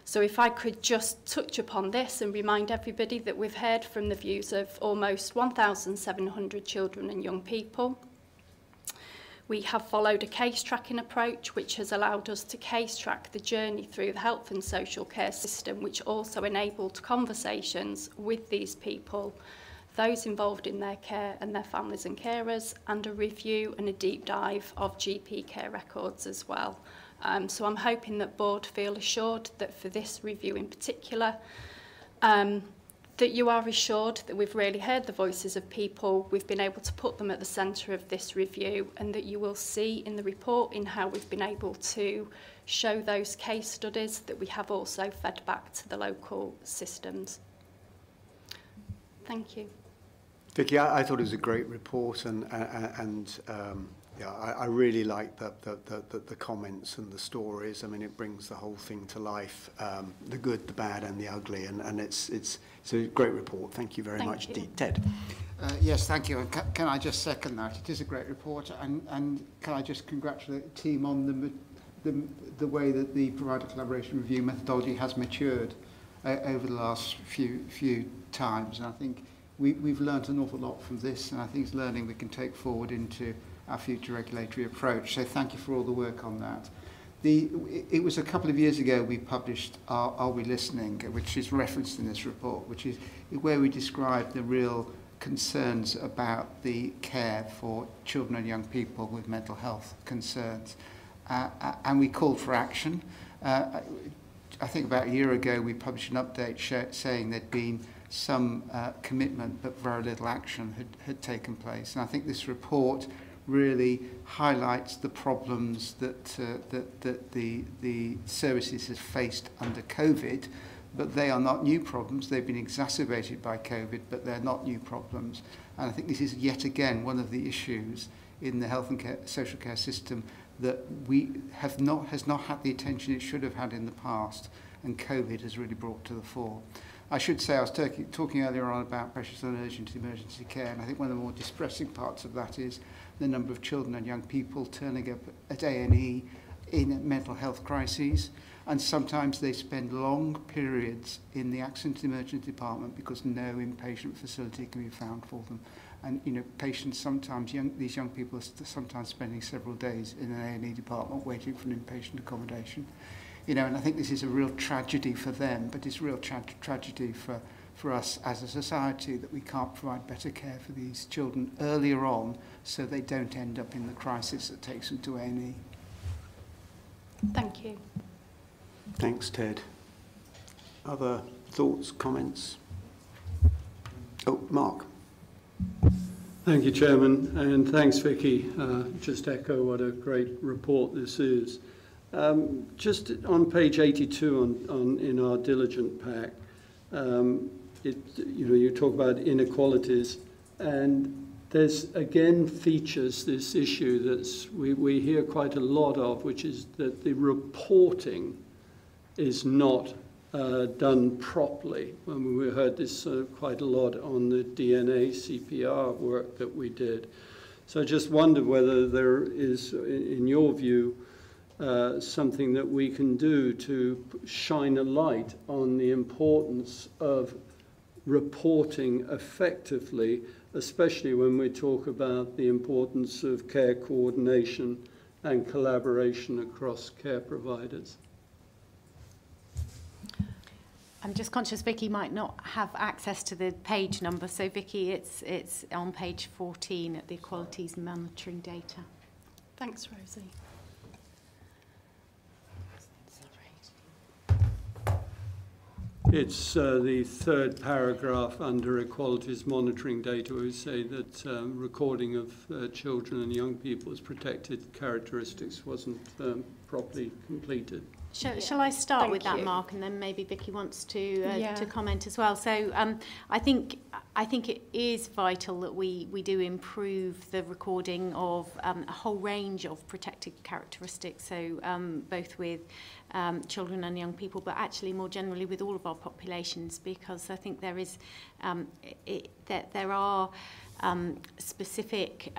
So if I could just touch upon this and remind everybody that we've heard from the views of almost 1,700 children and young people. We have followed a case tracking approach, which has allowed us to case track the journey through the health and social care system, which also enabled conversations with these people, those involved in their care and their families and carers, and a review and a deep dive of GP care records as well. So I'm hoping that board feel assured that for this review in particular, that you are assured that we've really heard the voices of people, we've been able to put them at the centre of this review, and that you will see in the report in how we've been able to show those case studies that we have also fed back to the local systems. Thank you. Vicky, I thought it was a great report, and yeah, I really like the comments and the stories. I mean, it brings the whole thing to life, the good, the bad, and the ugly, and it's a great report. Thank you very much indeed. Ted. Yes, thank you. And can I just second that? It is a great report, and can I just congratulate the team on the way that the provider collaboration review methodology has matured over the last few times. And I think we've learned an awful lot from this, and I think it's learning we can take forward into our future regulatory approach. So thank you for all the work on that. It was a couple of years ago we published Are We Listening, which is referenced in this report, which is where we describe the real concerns about the care for children and young people with mental health concerns. And we called for action. I think about a year ago we published an update saying there'd been some commitment but very little action had taken place. And I think this report really highlights the problems that the services have faced under COVID, but they are not new problems. They've been exacerbated by COVID, but they're not new problems. And I think this is yet again one of the issues in the health and social care system that has not had the attention it should have had in the past, and COVID has really brought to the fore. I should say I was talking earlier on about pressures on urgent emergency care, and I think one of the more distressing parts of that is the number of children and young people turning up at A&E in mental health crises, and sometimes they spend long periods in the accident emergency department because no inpatient facility can be found for them. And you know, patients sometimes, these young people are sometimes spending several days in an A&E department waiting for an inpatient accommodation. You know, and I think this is a real tragedy for them, but it's a real tragedy for us as a society that we can't provide better care for these children earlier on so they don't end up in the crisis that takes them to A&E. Thank you. Thanks, Ted. Other thoughts, comments? Oh, Mark. Thank you, Chairman, and thanks, Vicky. Just echo what a great report this is. Just on page 82 in our diligent pack, you talk about inequalities, and there's again features this issue that we hear quite a lot of, which is that the reporting is not done properly. We heard this quite a lot on the DNA CPR work that we did. So I just wondered whether there is, in your view, something that we can do to shine a light on the importance of reporting effectively, especially when we talk about the importance of care coordination and collaboration across care providers. I'm just conscious Vicky might not have access to the page number, so Vicky, it's on page 14 at the Equalities Monitoring Data. Thanks, Rosie. It's the third paragraph under Equalities Monitoring Data. We say that recording of children and young people's protected characteristics wasn't properly completed. Shall I start with that, Mark, and then maybe Vicky wants to comment as well. So I think it is vital that we do improve the recording of a whole range of protected characteristics. So both with children and young people, but actually more generally with all of our populations, because I think there is there are specific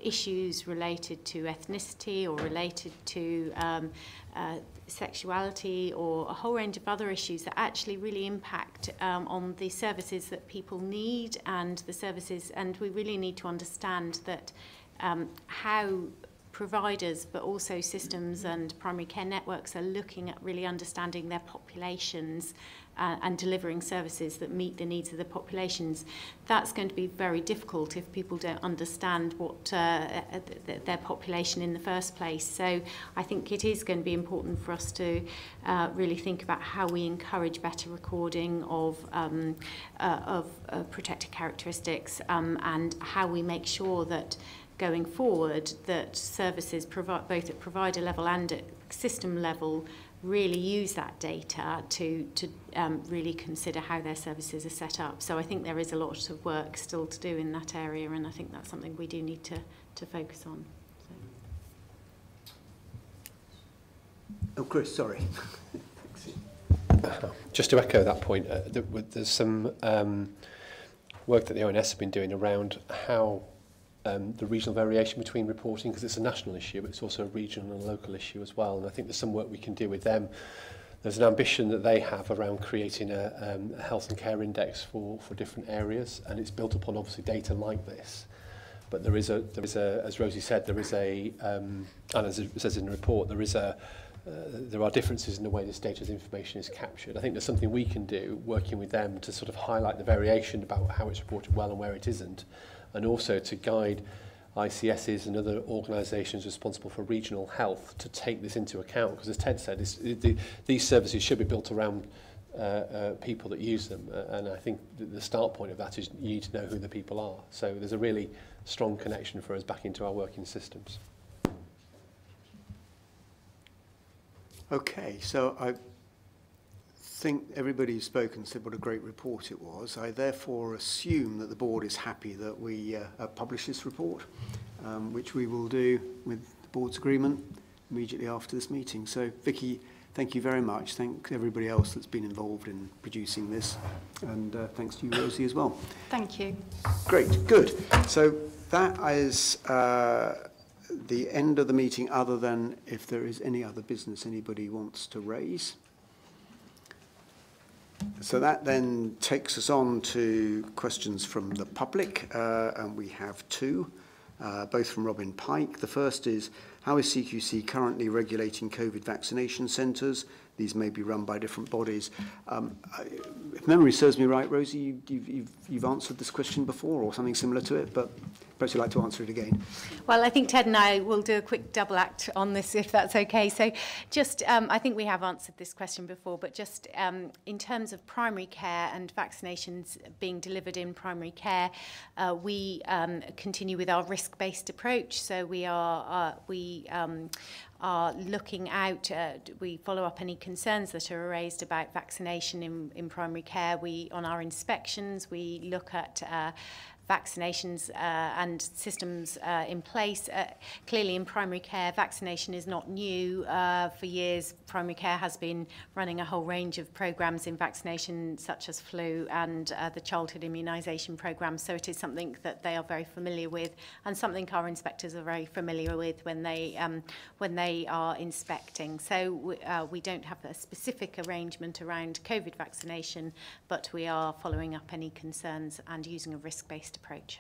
issues related to ethnicity or related to sexuality or a whole range of other issues that actually really impact on the services that people need and the services, and we really need to understand that how providers, but also systems and primary care networks are looking at really understanding their populations and delivering services that meet the needs of the populations. That's going to be very difficult if people don't understand what their population in the first place. So I think it is going to be important for us to really think about how we encourage better recording of protected characteristics and how we make sure that going forward that services both at provider level and at system level really use that data to really consider how their services are set up. So I think there is a lot of work still to do in that area, and I think that's something we do need to focus on. So. Oh, Chris, sorry. Just to echo that point, there's some work that the ONS have been doing around how the regional variation between reporting, because it's a national issue, but it's also a regional and local issue as well. And I think there's some work we can do with them. There's an ambition that they have around creating a health and care index for different areas, and it's built upon obviously data like this. But there is a as Rosie said, there is a and as it says in the report, there are differences in the way this data information is captured. I think there's something we can do working with them to sort of highlight the variation about how it's reported well and where it isn't, and also to guide ICSs and other organisations responsible for regional health to take this into account, because as Ted said, these services should be built around people that use them, and I think the start point of that is you need to know who the people are. So there's a really strong connection for us back into our working systems. Okay, so I think everybody who's spoken said what a great report it was. I therefore assume that the board is happy that we publish this report, which we will do with the board's agreement immediately after this meeting. So, Vicky, thank you very much. Thank everybody else that's been involved in producing this, and thanks to you, Rosie, as well. Thank you. Great, good. So that is the end of the meeting, other than if there is any other business anybody wants to raise. So that then takes us on to questions from the public, and we have two, both from Robin Pike. The first is, how is CQC currently regulating COVID vaccination centres? These may be run by different bodies. If memory serves me right, Rosie, you've answered this question before, or something similar to it, but perhaps you'd like to answer it again. Well, I think Ted and I will do a quick double act on this, if that's okay. So just, I think we have answered this question before, but just in terms of primary care and vaccinations being delivered in primary care, we continue with our risk-based approach. So we are looking out, we follow up any concerns that are raised about vaccination in primary care. On our inspections, we look at vaccinations and systems in place. Clearly in primary care, vaccination is not new. For years, primary care has been running a whole range of programmes in vaccination, such as flu and the childhood immunisation programme. So it is something that they are very familiar with, and something our inspectors are very familiar with when they are inspecting. So we don't have a specific arrangement around COVID vaccination, but we are following up any concerns and using a risk-based approach.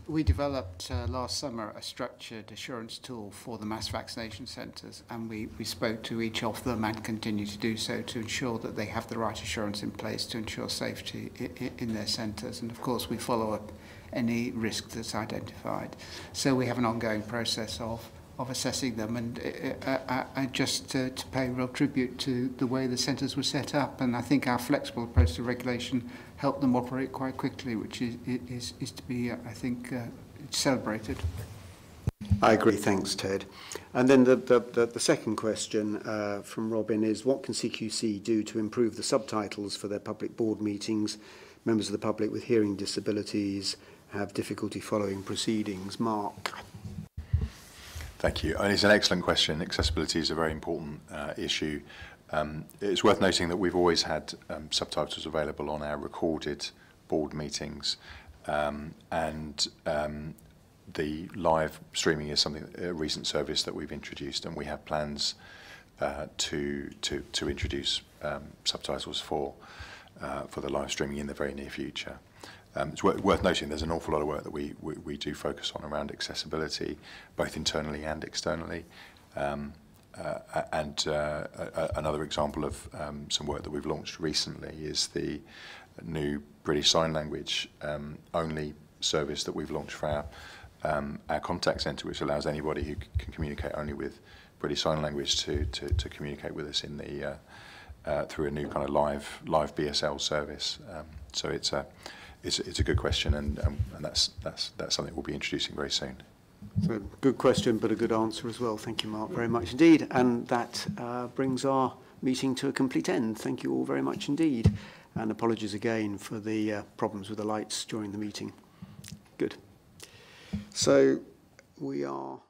We developed last summer a structured assurance tool for the mass vaccination centres, and we spoke to each of them and continue to do so to ensure that they have the right assurance in place to ensure safety in their centres. And of course we follow up any risk that's identified. So we have an ongoing process of assessing them, and just to pay real tribute to the way the centres were set up. And I think our flexible approach to regulation helped them operate quite quickly, which is to be, I think, celebrated. I agree, thanks, Ted. And then the second question from Robin is, what can CQC do to improve the subtitles for their public board meetings? Members of the public with hearing disabilities have difficulty following proceedings. Mark. Thank you. And it's an excellent question. Accessibility is a very important issue. It's worth noting that we've always had subtitles available on our recorded board meetings, and the live streaming is a recent service that we've introduced, and we have plans to introduce subtitles for the live streaming in the very near future. It's worth noting there's an awful lot of work that we do focus on around accessibility, both internally and externally. Another example of some work that we've launched recently is the new British Sign Language only service that we've launched for our contact centre, which allows anybody who can communicate only with British Sign Language to communicate with us in the through a new kind of live BSL service. So it's a good question, and that's something we'll be introducing very soon. So good question, but a good answer as well. Thank you, Mark, very much indeed. And that brings our meeting to a complete end. Thank you all very much indeed. And apologies again for the problems with the lights during the meeting. Good. So we are...